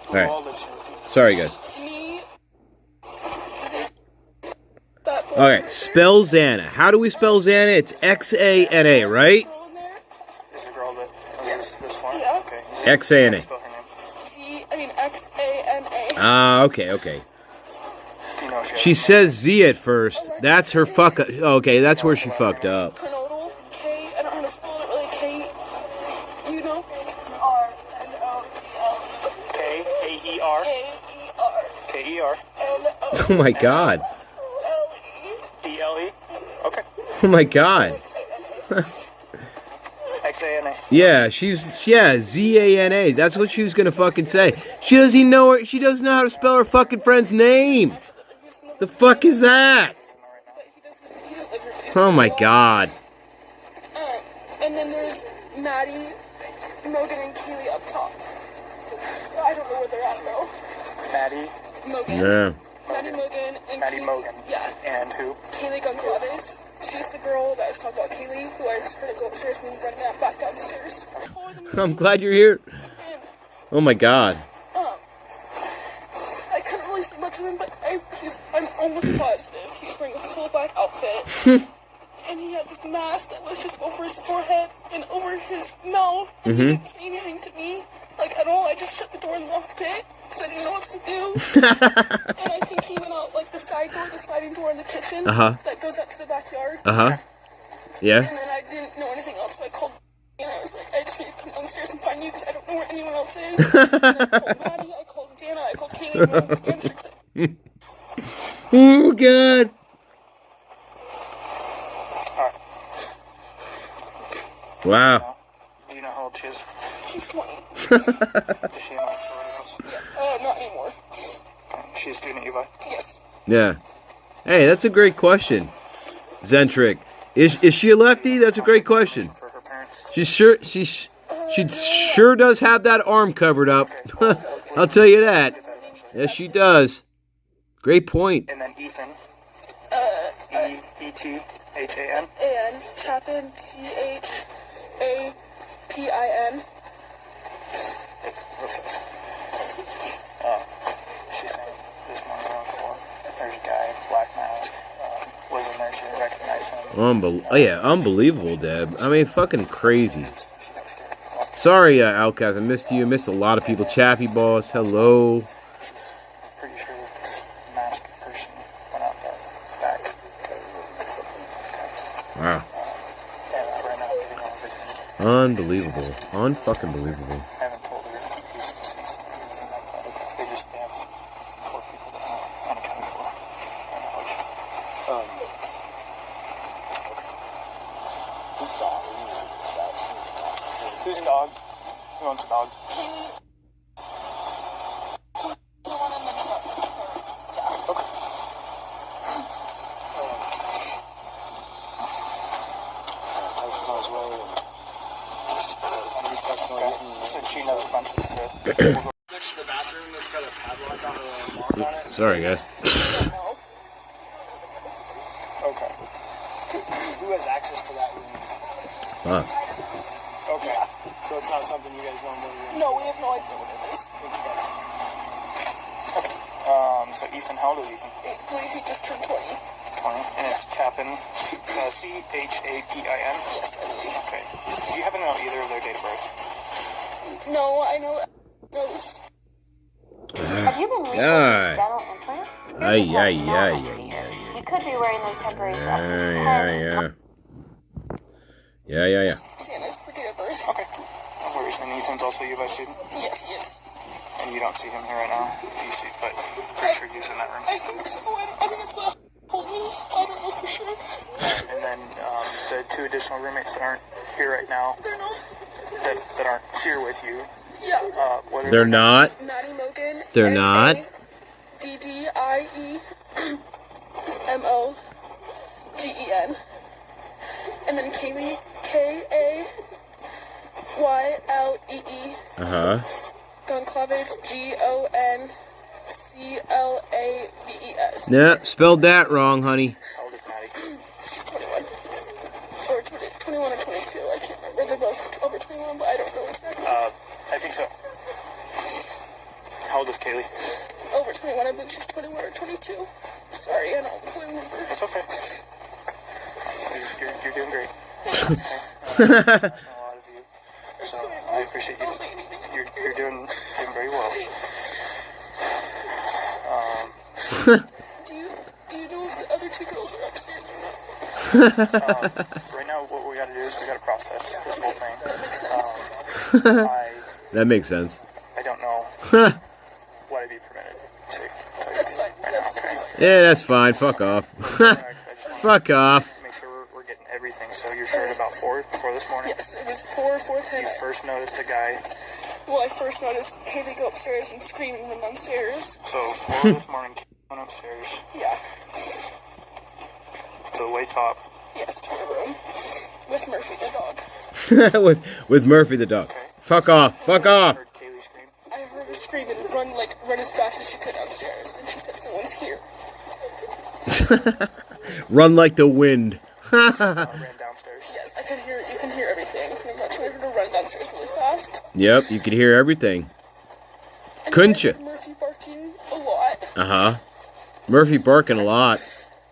Who all lives here with you? Sorry, guys. Me, that boy, Okay, spell Xana. How do we spell Xana? It's X-A-N-A, right? girl in there. This is a girl that. This one. Yeah. Okay. X-A-N-A. Spell her name. Xana. Ah, okay. Do you know if She says Z at first. That's her fuck up. Okay, that's where she fucked up. Kernodal, K, I don't know how to spell it really, K, you know? R-N-O-D-L. K-A-E-R. A-E-R. K-E-R. N-O-L-E. Oh my god. D-L-E. Okay. Oh my god. X-A-N-A. Yeah, Z-A-N-A. That's what she was gonna fucking say. She doesn't even know she doesn't know how to spell her fucking friend's name. The fuck is that? Oh my god. And then there's Maddie, Mogan, and Keely up top. I don't know where they're at though. Maddie. Mogan. Yeah. Maddie Mogan and Maddie Keely- Mogan. Yeah. And who? Kaylee Gonzalez. She's the girl that I was talking about, Kaylee, who I just heard her go upstairs and run back down the stairs. I'm glad you're here. And, Oh my god. I couldn't really see much of him, but I'm almost positive he was wearing a full black outfit. And he had this mask that was just over his forehead and over his mouth. And he didn't say anything to me, like, at all. I just shut the door and locked it, because I didn't know what to do. And I think he went out, like, the side door, the sliding door in the kitchen that goes out to the backyard. Yeah. And then I didn't know anything else, so I called and I was like, I just need to come downstairs and find you because I don't know where anyone else is. And I called Maddie, I called Dana, I called Kaylee, and no one answered. Oh god. Wow. Do you know how old she is? She's 20. Is she in a sorority house? Not anymore. Okay. She's a student at UVI? Yes. Yeah. Hey, that's a great question. Zentric. Is she a lefty? That's a great question. For her parents? She sure does have that arm covered up. I'll tell you that. Yes, she does. Great point. And then Ethan. E-T-H-A-N. And Chapin, C-H-A-P-I-N. She's saying this morning around 4. There's a guy, black mask, was in there. She didn't recognize him. Unbelievable, Deb. I mean, fucking crazy. Sorry, Outcast, I missed you. I missed a lot of people. Chappy Boss, hello. Pretty sure this masked person went out the back. Wow. And right now I'm getting all everything. Unbelievable. Unfucking believable. I haven't told her he's deceased. They just have 4 people that are unaccounted for. Whose dog? Who owns a dog? The one in the truck. Okay. So she knows a bunch of stuff. Next to the bathroom, that's got a padlock on the mark on it. Sorry, guys. Okay. Who has access to that room? Huh. Okay. So it's not something you guys want to know. No, we have no idea what it is. So Ethan, how old is Ethan? I believe he just turned 20. 20, and it's Chapin, C-H-A-P-I-N? Yes, I believe. Okay. Do you happen to know either of their date of birth? No, I know knows. Have you been researching God. dental implants? Ay, Here's a ay, not ay, nice ay, here. ay, You could be wearing those temporaries for up to 10 Yeah. Sienna's date of birth. Okay. No worries. And Ethan's also a U of I student? Yes, he is. And you don't see him here right now? You see, but pretty sure he's in that room. I think so. I think it's what told me. I don't know for sure. And then the two additional roommates that aren't here right now, They're not. that aren't here with you, Yeah. what are They're their not. Maddie Mogan. They're not. DDIEMOGEN. And then Kaylee, Kaylee. Uh-huh. Goncalves, Gonclaves. Yeah, spelled that wrong, honey. How old is Maddie? She's 21. Or 21 or 22. I can't remember. They're both over 21, but I don't know exactly. I think so. How old is Kaylee? Over 21. I believe she's 21 or 22. Sorry, I don't fully remember. It's okay. You're doing great. Okay. I've seen a lot of you, so I appreciate you. You're doing very well. Do you know if the other two girls are upstairs or not? Right now, what we got to do is we got to process this whole thing. That makes sense. That makes sense. I don't know what I'd be permitted to. That's fine. That's fine. Yeah, that's fine. Fuck off. I just want Fuck off. to make sure we're getting everything. So you're sure at about 4 this morning? Yes, it was 4:10. You first noticed a guy. Well, I first noticed Haley go upstairs and screaming and downstairs. So 4 this morning, went upstairs Yeah. to the way top. Yes, to her room. With Murphy the dog. with Murphy the dog. Fuck off. Fuck off. Heard Kaylee scream. I heard her scream and run as fast as she could downstairs. And she said someone's here. Run like the wind. Ran downstairs. Yes, you can hear everything. I'm not sure I heard her run downstairs really fast. Yep, you could hear everything. And Couldn't then I you? heard Murphy barking a lot. Uh-huh. Murphy barking a lot.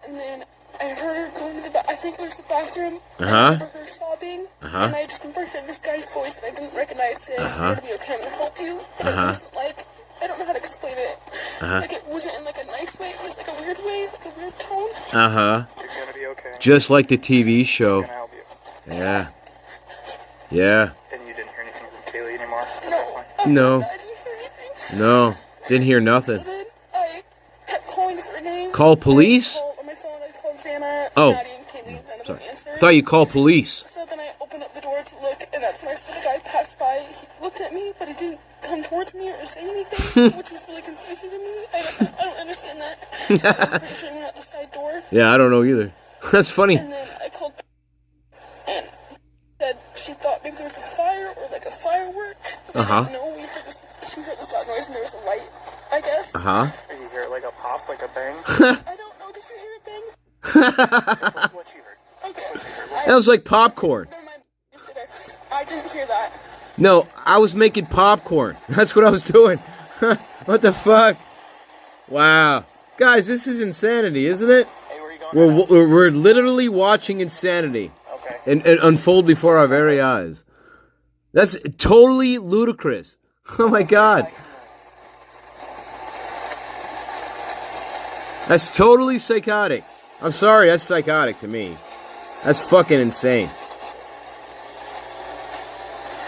And then I heard her going to I think it was the bathroom. Uh-huh. I remember her sobbing. Uh-huh. And I just remember hearing this guy's voice that I didn't recognize saying, Uh-huh. "You're gonna be okay, I'm gonna help you." But it wasn't like, I don't know how to explain it. Uh-huh. Like, it wasn't in like a nice way, it was like a weird way, like a weird tone. Uh-huh. You're gonna be okay. Just like the TV show. I'm gonna help you. Yeah. Yeah. And you didn't hear anything from Kaylee anymore at that No, point? after No. that, I didn't hear anything. No. Didn't hear nothing. So then I kept calling for her name. Call police? I called on my phone, I called Vanna, Oh. Maddie, and Kaylee, none of them answered. Thought you called police. So then I opened up the door to look, and that's when I saw the guy pass by. He looked at me, but he didn't come towards me or say anything, which was really confusing to me. I don't understand that. I'm pretty sure he went out the side door. Yeah, I don't know either. That's funny. And then I called and said she thought maybe there was a fire or like a firework. Uh-huh. No, she heard this loud noise and there was a light, I guess. Uh-huh. Did you hear it like a pop, like a bang? I don't know. Did you hear it bang? What you heard? Okay. That was like popcorn. Never mind. I didn't hear that. No, I was making popcorn. That's what I was doing. What the fuck? Wow. Guys, this is insanity, isn't it? Hey, where are you going? We're literally watching insanity Okay. and unfold before our very eyes. That's totally ludicrous. Oh my god. That's totally psychotic. I'm sorry, that's psychotic to me. That's fucking insane.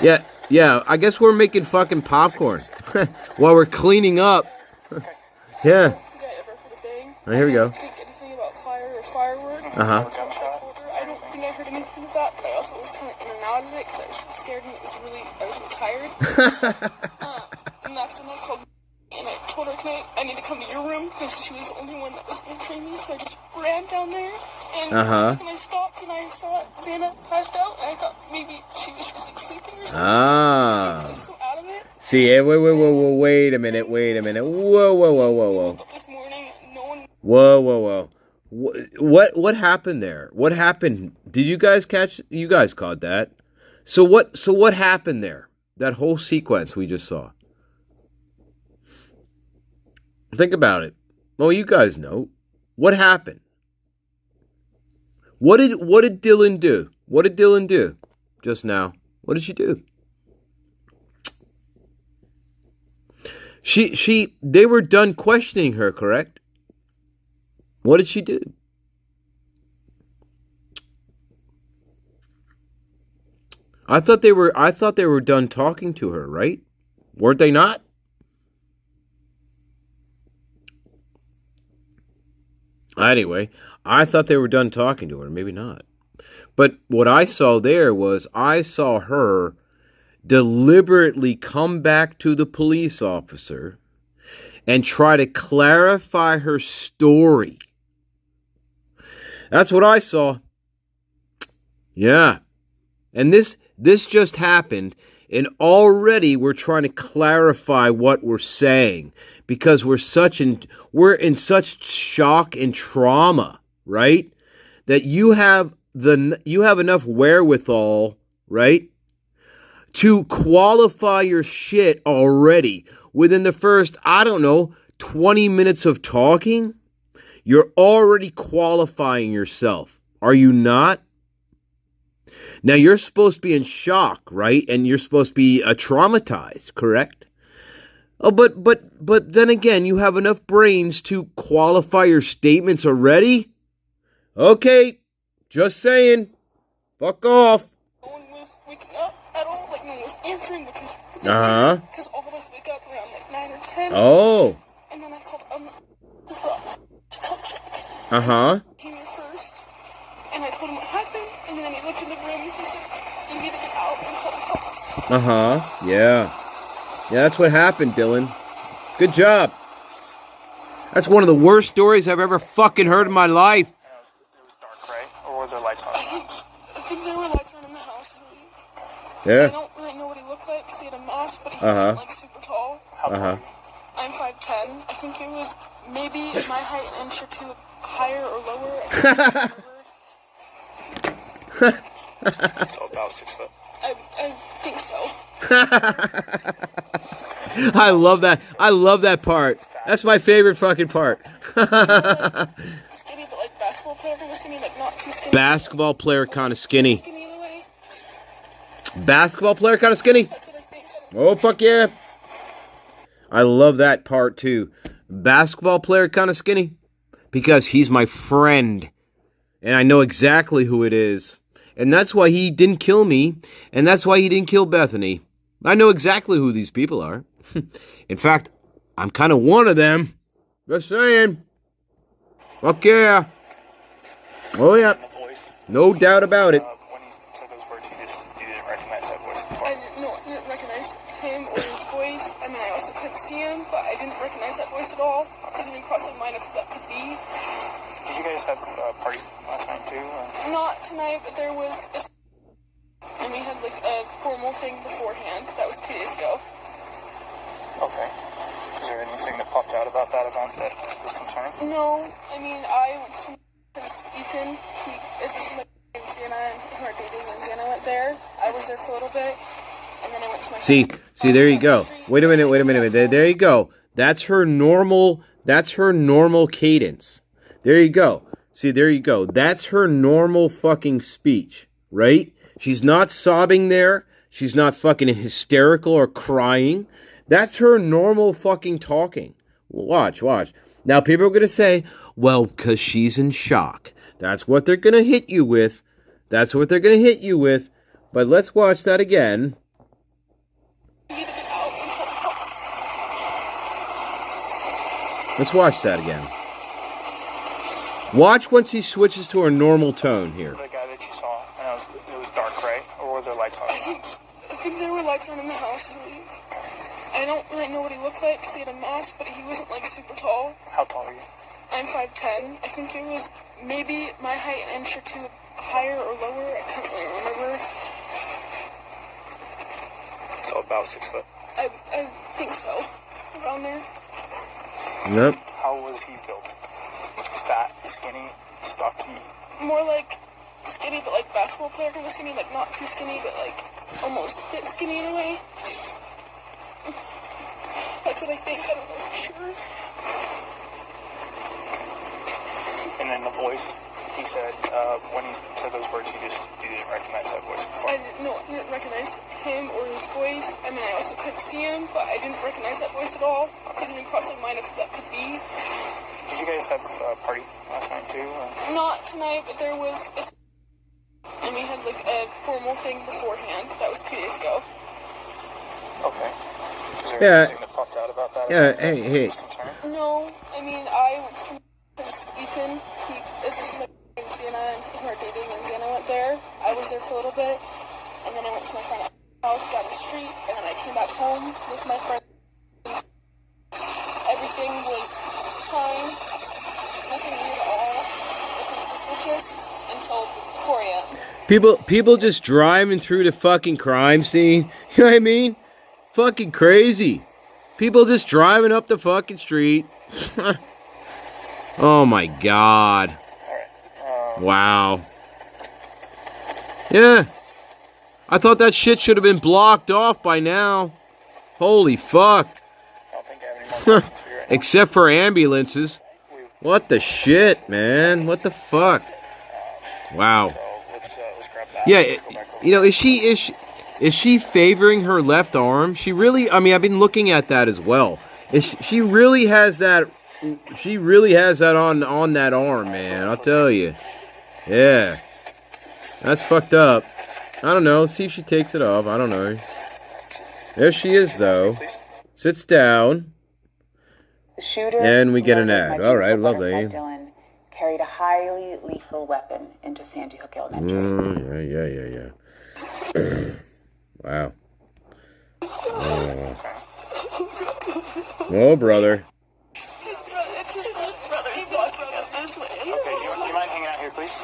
Yeah, I guess we're making fucking popcorn while we're cleaning up. Yeah. I don't think I ever heard a bang. Oh, here we go. I didn't think anything about fire or fireworks. Uh-huh. I told her I don't think I heard anything of that, but I also was kind of in and out of it because I was scared and I was really tired. And that's when I called and I told her, I need to come to your room because she was the only one that was answering me, so I just ran down there. And for a second I stopped and I saw Xana passed out, and I thought maybe she was just like sleeping or something. I was so out of it. See, wait a minute. Whoa. This morning, no one. Whoa. What happened there? What happened? Did you guys catch? You guys caught that. So what happened there? That whole sequence we just saw. Think about it. Well, you guys know. What happened? What did Dylan do? What did Dylan do just now? What did she do? They were done questioning her, correct? What did she do? I thought they were done talking to her, right? Weren't they not? Anyway, I thought they were done talking to her. Maybe not. But what I saw there was I saw her deliberately come back to the police officer and try to clarify her story. That's what I saw. Yeah. And this just happened, and already we're trying to clarify what we're saying because we're in such shock and trauma, right? That you have enough wherewithal, right, to qualify your shit already within the first, 20 minutes of talking. You're already qualifying yourself. Are you not? Now, you're supposed to be in shock, right? And you're supposed to be traumatized, correct? Oh, but then again, you have enough brains to qualify your statements already? Okay, just saying. Fuck off. No one was waking up at all. Like, no one was answering because all of us wake up around like 9 or 10. Oh. And then I called came here first, and I told him what happened, and then he looked in the room, and he said, you need to get out and call the cops. Yeah. Yeah, that's what happened, Dylan. Good job. That's one of the worst stories I've ever fucking heard in my life. It was dark, right? Or were there lights on? I think there were lights on in the house, I believe. Yeah. I don't really know what he looked like, because he had a mask, but he wasn't, like, super tall. How tall are you? I'm 5'10". I think it was maybe my height an inch or two higher or lower. I can't remember. So about 6 foot. I think so. I love that. I love that part. That's my favorite fucking part. Skinny, but like basketball player kind of skinny, like not too skinny. Basketball player kind of skinny. Skinny in a way. Basketball player kind of skinny. That's what I think. Oh, fuck yeah. I love that part too. Basketball player kind of skinny. Because he's my friend. And I know exactly who it is. And that's why he didn't kill me. And that's why he didn't kill Bethany. I know exactly who these people are. In fact, I'm kind of one of them. Just saying. Fuck yeah. Oh yeah. No doubt about it. When he said those words, you didn't recognize that voice before. I didn't recognize him or his voice. I mean, I also couldn't see him, but I didn't recognize that voice at all. It didn't even cross my mind if that could be. Did you guys have a party last night too? Or? Not tonight, but there was and we had like a formal thing beforehand. That was 2 days ago. Okay. Is there anything that popped out about that event that was concerning? No, I mean, I went to some, because Ethan, he is just in Sienna, and who are dating, and Sienna went there. I was there for a little bit, and then I went to my See, there you go. Wait a minute. There you go. That's her normal cadence. There you go. See, there you go. That's her normal fucking speech, right? She's not sobbing there. She's not fucking hysterical or crying. That's her normal fucking talking. Watch. Now, people are going to say, well, because she's in shock. That's what they're going to hit you with. But let's watch that again. Let's watch that again. Watch once he switches to her normal tone here. The guy that you saw, and it was dark, right? Or were there lights on? I think there were lights on in the house, I believe. I don't really know what he looked like because he had a mask, but he wasn't like super tall. How tall are you? I'm 5'10". I think it was maybe my height an inch or two higher or lower. I can't really remember. So about 6 foot. I think so. Around there. Yep. How was he built? Fat, skinny, stocky? More like skinny, but like basketball player kind of skinny. Like not too skinny, but like almost fit skinny in a way. That's what I think. I don't know for sure. And then the voice? he said, when he said those words, you didn't recognize that voice before? I didn't recognize him or his voice. I mean, I also couldn't see him, but I didn't recognize that voice at all. It didn't even cross my mind if that could be. Did you guys have a party last night too? Or? Not tonight, but there was and we had like a formal thing beforehand. That was 2 days ago. Okay. Is there anything that popped out about that? Yeah, hey. No, I mean, I went from Ethan, this is my friend Sienna, and who are dating, and Sienna went there. I was there for a little bit, and then I went to my friend's house down the street, and then I came back home with my friend. Everything was fine, nothing weird at all, nothing suspicious, until 4 a.m. People just driving through the fucking crime scene. You know what I mean? Fucking crazy. People just driving up the fucking street. Oh my god. Wow. Yeah. I thought that shit should have been blocked off by now. Holy fuck. I don't think I have any more questions for you right now. Except for ambulances. What the shit, man? What the fuck? Wow. So let's grab that. Yeah, Let's go back over you know, is she favoring her left arm? She really, I mean, I've been looking at that as well. She really has that on that arm, man. I'll tell you. Yeah. That's fucked up. I don't know. Let's see if she takes it off. I don't know. There she is, though. Sits down. The shooter, And we get an ad. my All right, beautiful lovely. butterfly Dylan, carried a highly lethal weapon into Sandy Hook Elementary. Yeah. Wow. Oh, brother. It's his brother's walking up this way. Okay, do you mind hanging out here, please?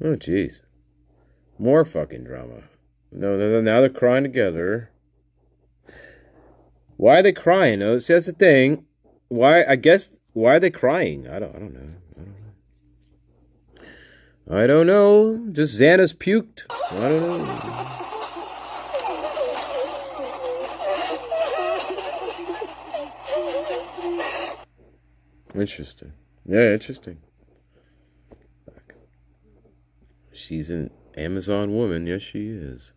Oh, jeez. More fucking drama. No, now they're crying together. Why are they crying? Oh, see, that's the thing. Why are they crying? I don't know. I don't know. Just Xana's puked. I don't know. Interesting. Yeah, interesting. She's an Amazon woman. Yes, she is.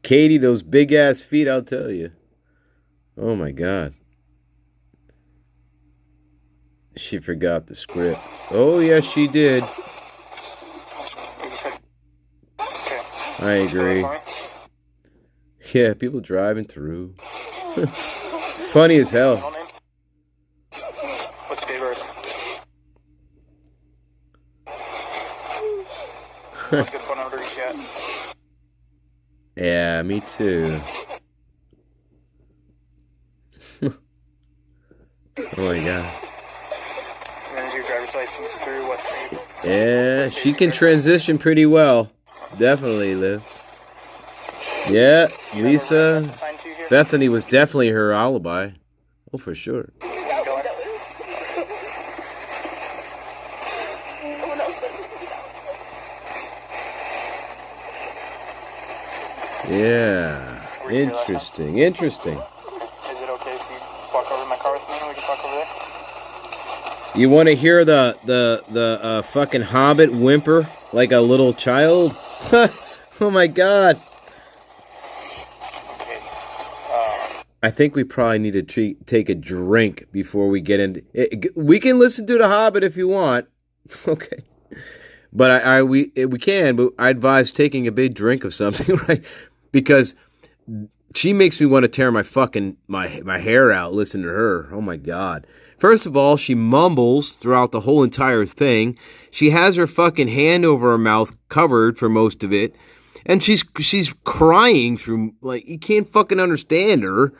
Katie, those big ass feet, I'll tell you. Oh my god. She forgot the script. Oh, yes, she did. I agree. Yeah, people driving through. It's funny as hell. What's your date of birth? What's a good phone number to reach you at? Yeah, me too. Oh my god. And is your driver's license through what state? Yeah, she can transition pretty well. Definitely, Liv. Yeah, Lisa. Bethany was definitely her alibi. Oh, for sure. Yeah. Interesting. Is it okay if you walk over to my car with me and we can talk over there? You want to hear the fucking Hobbit whimper like a little child? Oh my god. Okay. I think we probably need to take a drink before we get into it. We can listen to the Hobbit if you want. Okay. But we can, but I advise taking a big drink of something, right? Because she makes me want to tear my fucking my hair out listening to her. Oh my god. First of all, she mumbles throughout the whole entire thing. She has her fucking hand over her mouth covered for most of it. And she's crying through, like, you can't fucking understand her.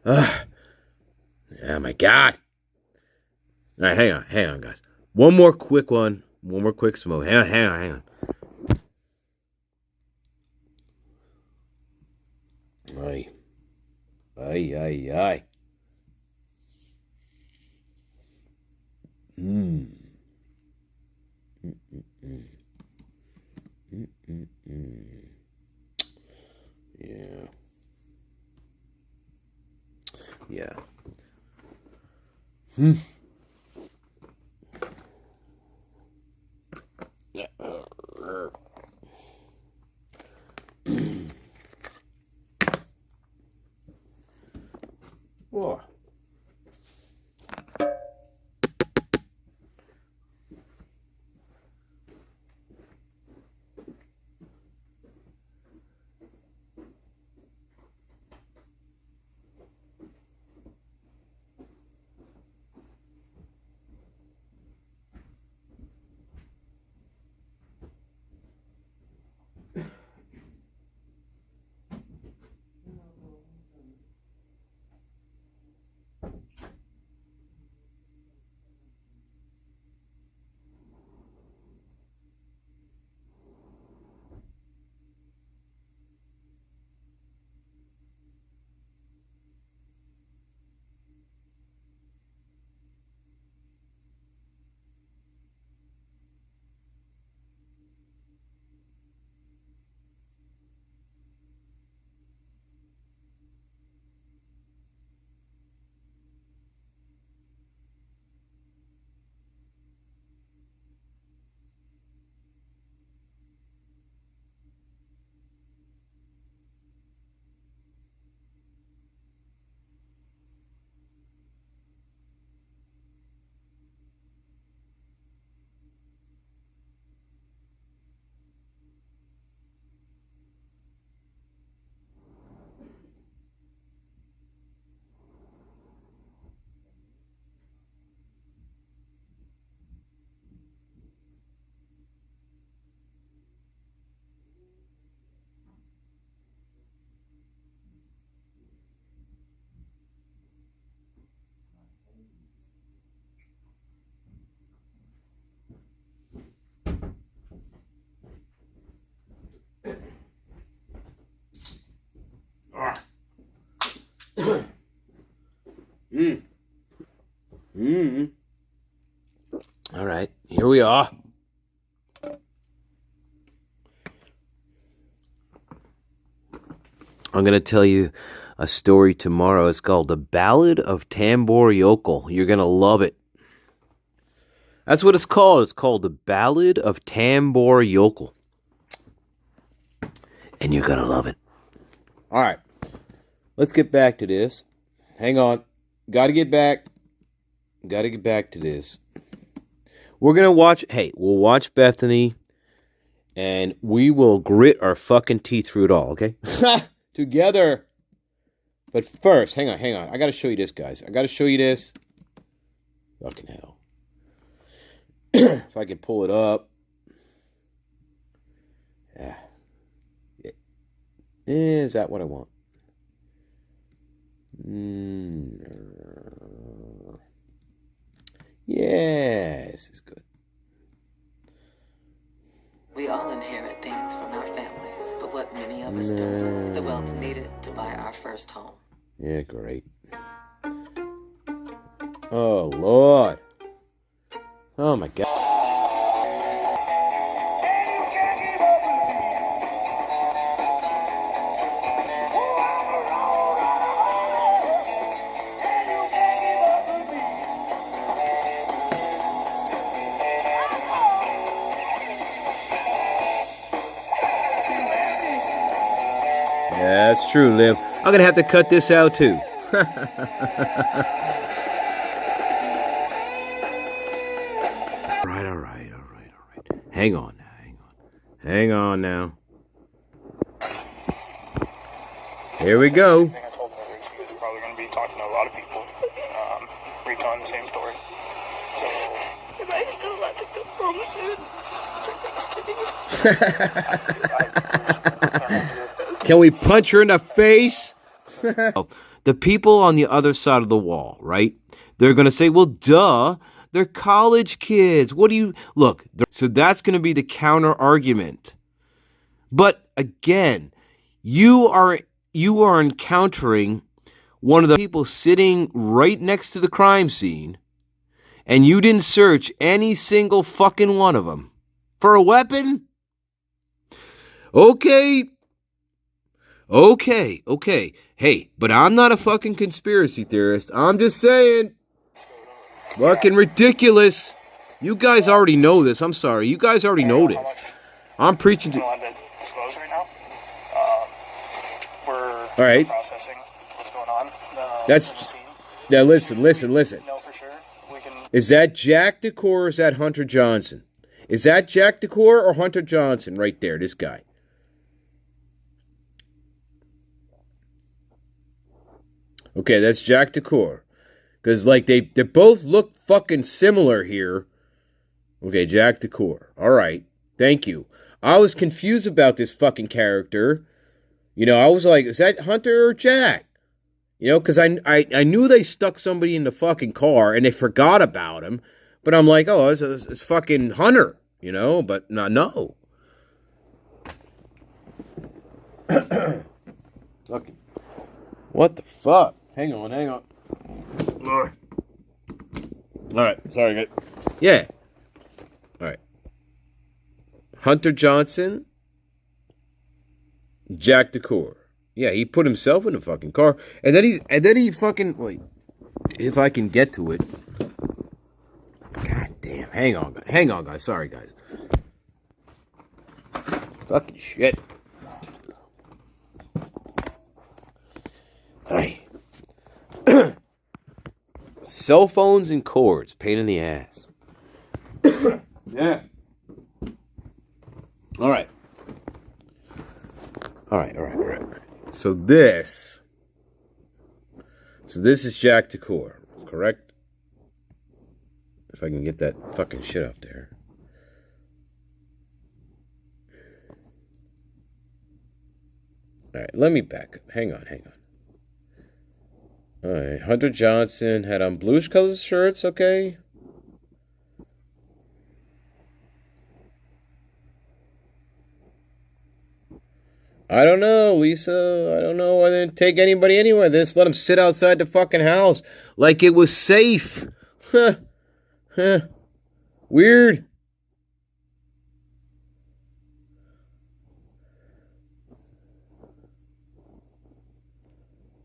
Ugh. Oh my god. All right, hang on, guys. One more quick smoke. Hang on. Ay. Yeah. Yeah. Whoa. All right, here we are. I'm going to tell you a story tomorrow. It's called The Ballad of Tambor Yokel. You're going to love it. That's what it's called. It's called The Ballad of Tambor Yokel. And you're going to love it. All right. Let's get back to this. Hang on. Got to get back to this. We're going to watch, we'll watch Bethany, and we will grit our fucking teeth through it all, okay? Together. But first, hang on. I got to show you this, guys. I got to show you this. Fucking hell. If I can pull it up. Yeah. Is that what I want? Yeah, this is good. We all inherit things from our families, but what many of us don't, the wealth needed to buy our first home. Yeah, great. Oh, Lord. Oh, my God. Yeah, that's true, Liv. I'm going to have to cut this out, too. All right. Hang on now. Here we go. I told her she was probably going to be talking to a lot of people, retelling the same story. So, Am I still allowed to go home soon? Can we punch her in the face? The people on the other side of the wall, right? They're going to say, well, duh, they're college kids. What do you... Look, so that's going to be the counter argument. But again, you are encountering one of the people sitting right next to the crime scene, and you didn't search any single fucking one of them for a weapon? Okay. Okay. Hey, but I'm not a fucking conspiracy theorist. I'm just saying. Fucking ridiculous. You guys already know this. I'm sorry. You guys already know this. I'm preaching to... allowed to disclose right now. We're All right. processing what's going on. That's... Now listen. No, for sure. We can... Is that Jack Decor or is that Hunter Johnson? Is that Jack Decor or Hunter Johnson right there, this guy? Okay, that's Jack Decor. Because, like, they both look fucking similar here. Okay, Jack Decor. All right. Thank you. I was confused about this fucking character. You know, I was like, is that Hunter or Jack? You know, because I knew they stuck somebody in the fucking car and they forgot about him. But I'm like, oh, it's fucking Hunter, you know? But no. Fucking. What the fuck? Hang on. All right. Sorry, guys. Yeah. All right. Hunter Johnson. Jack Decor. Yeah, he put himself in the fucking car. And then he fucking... Wait. If I can get to it. God damn. Hang on, guys. Sorry, guys. Fucking shit. Hey. Cell phones and cords. Pain in the ass. Yeah. All right. So this is Jack Decor, correct? If I can get that fucking shit up there. All right, let me back up. Hang on. All right, Hunter Johnson had on bluish color shirts, okay? I don't know, Lisa. I don't know why they didn't take anybody anywhere. They just let him sit outside the fucking house like it was safe. Weird.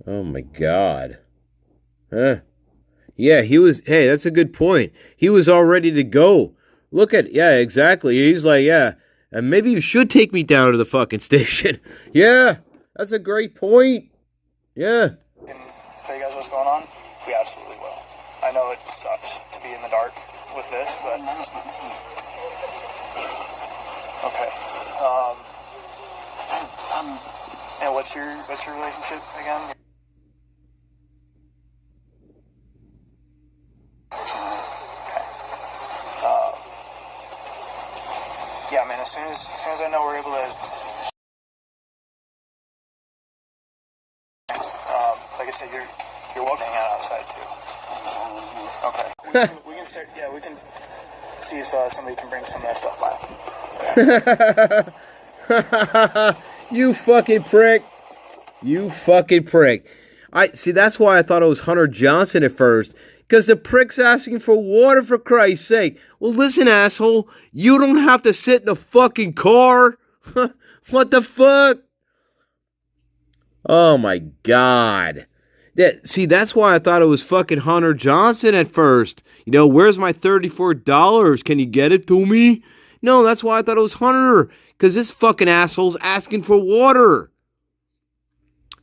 Oh my God. Yeah, he was... Hey, that's a good point. He was all ready to go. Look at... Yeah, exactly. He's like, yeah... And maybe you should take me down to the fucking station. Yeah, that's a great point. Yeah. Can tell you guys what's going on? We absolutely will. I know it sucks to be in the dark with this, but... Okay. And what's your relationship again? Yeah, man, as soon as I know we're able to, like I said, you're welcome to hang out outside too. Okay. we can start. Yeah, we can see if somebody can bring some of that stuff by. You fucking prick. I see. That's why I thought it was Hunter Johnson at first. Because the prick's asking for water, for Christ's sake. Well, listen, asshole. You don't have to sit in the fucking car. What the fuck? Oh, my God. That's why I thought it was fucking Hunter Johnson at first. You know, where's my $34? Can you get it to me? No, that's why I thought it was Hunter. Because this fucking asshole's asking for water.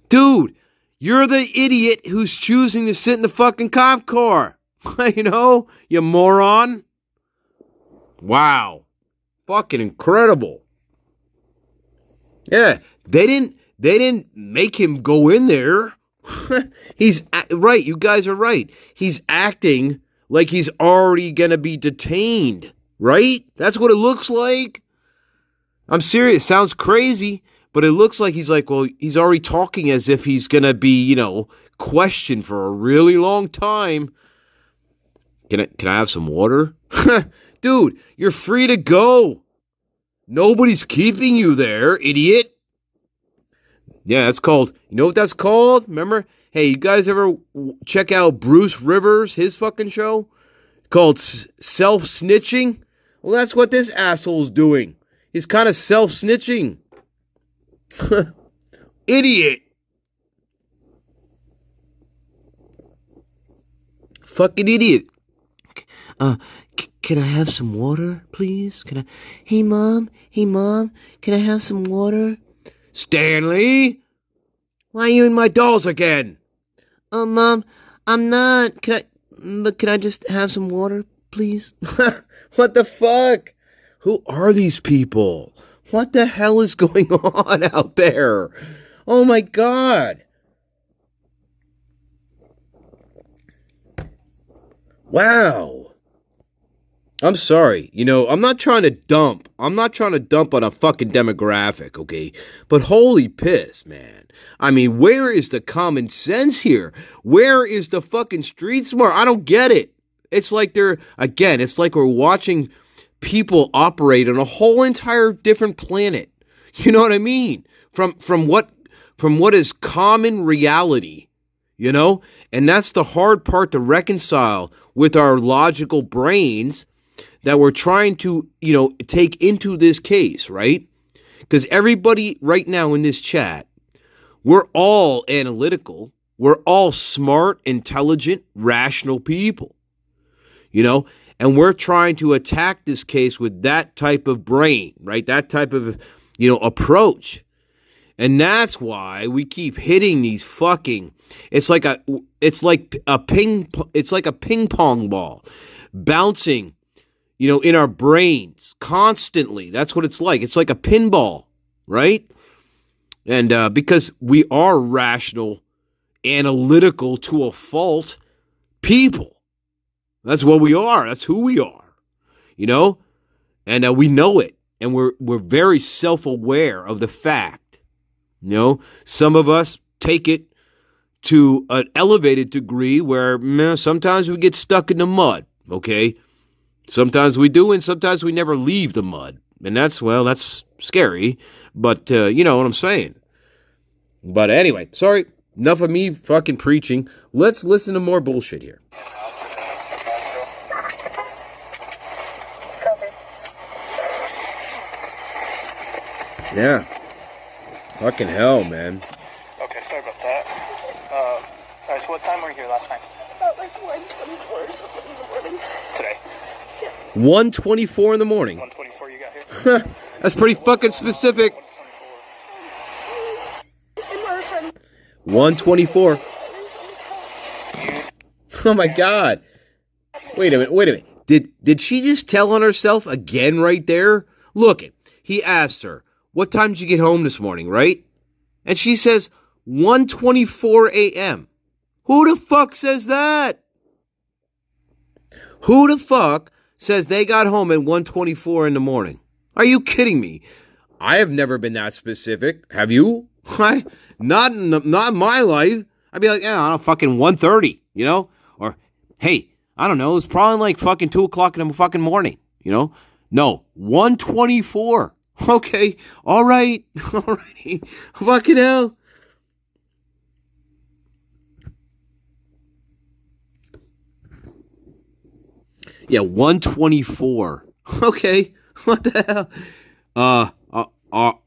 Dude. You're the idiot who's choosing to sit in the fucking cop car. You know, you moron. Wow. Fucking incredible. Yeah, they didn't make him go in there. He's right, you guys are right. He's acting like he's already going to be detained, right? That's what it looks like. I'm serious, sounds crazy. But it looks like he's already talking as if he's going to be, you know, questioned for a really long time. Can I have some water? Dude, you're free to go. Nobody's keeping you there, idiot. Yeah, that's called, you know what that's called? Remember? Hey, you guys ever check out Bruce Rivers, his fucking show? Called self-snitching? Well, that's what this asshole's doing. He's kind of self-snitching. idiot. Fucking idiot. Can I have some water, please? Hey, Mom, can I have some water? Stanley? Why are you in my dolls again? Mom, I'm not. Can I just have some water, please? What the fuck? Who are these people? What the hell is going on out there? Oh my God. Wow. I'm sorry. I'm not trying to dump. I'm not trying to dump on a fucking demographic, okay? But holy piss, man. I mean, where is the common sense here? Where is the fucking street smart? I don't get it. It's like it's like we're watching people operate on a whole entire different planet. You know what I mean? From what is common reality, And that's the hard part to reconcile with our logical brains that we're trying to, take into this case, right? Because everybody right now in this chat, we're all analytical. We're all smart, intelligent, rational people, and we're trying to attack this case with that type of brain, right? That type of, approach. And that's why we keep hitting these fucking, it's like a ping pong ball bouncing, in our brains constantly. That's what it's like. It's like a pinball, right? And because we are rational, analytical to a fault people. That's what we are. That's who we are, and we know it. And we're very self-aware of the fact. Some of us take it to an elevated degree where sometimes we get stuck in the mud, okay? Sometimes we do, and sometimes we never leave the mud. And that's scary, but you know what I'm saying. But anyway, sorry, enough of me fucking preaching. Let's listen to more bullshit here. Yeah. Fucking hell, man. Okay, sorry about that. Alright, so what time were you here last night? About like 1:24 or something in the morning. Today? 1:24 in the morning. 1:24 you got here? That's pretty fucking specific. 1:24. Oh my God. Wait a minute. Did she just tell on herself again right there? Look it. He asked her, "What time did you get home this morning?" Right? And she says 1:24 a.m. Who the fuck says that? Who the fuck says they got home at 1:24 in the morning? Are you kidding me? I have never been that specific. Have you? Not in my life. I'd be like, yeah, I don't know, fucking 1:30, Or, hey, I don't know, it's probably like fucking 2 o'clock in the fucking morning, No, 1:24. Okay, all right. Fucking hell. Yeah, 1:24. Okay, what the hell?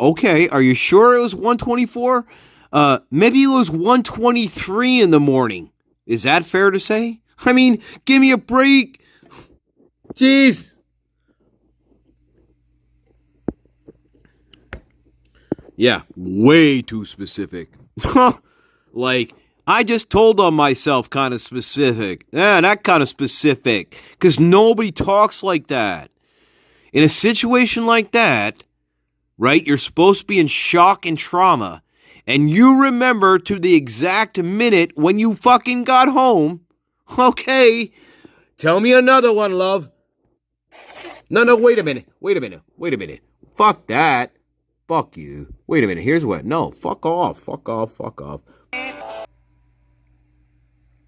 Okay, are you sure it was 1:24? Maybe it was 1:23 in the morning. Is that fair to say? I mean, give me a break. Jeez. Yeah, way too specific. Like, I just told on myself kind of specific. Yeah, that kind of specific. Because nobody talks like that. In a situation like that, right, you're supposed to be in shock and trauma. And you remember to the exact minute when you fucking got home. Okay. Tell me another one, love. No, wait a minute. Fuck that. Fuck you. Wait a minute. Here's what. No, fuck off.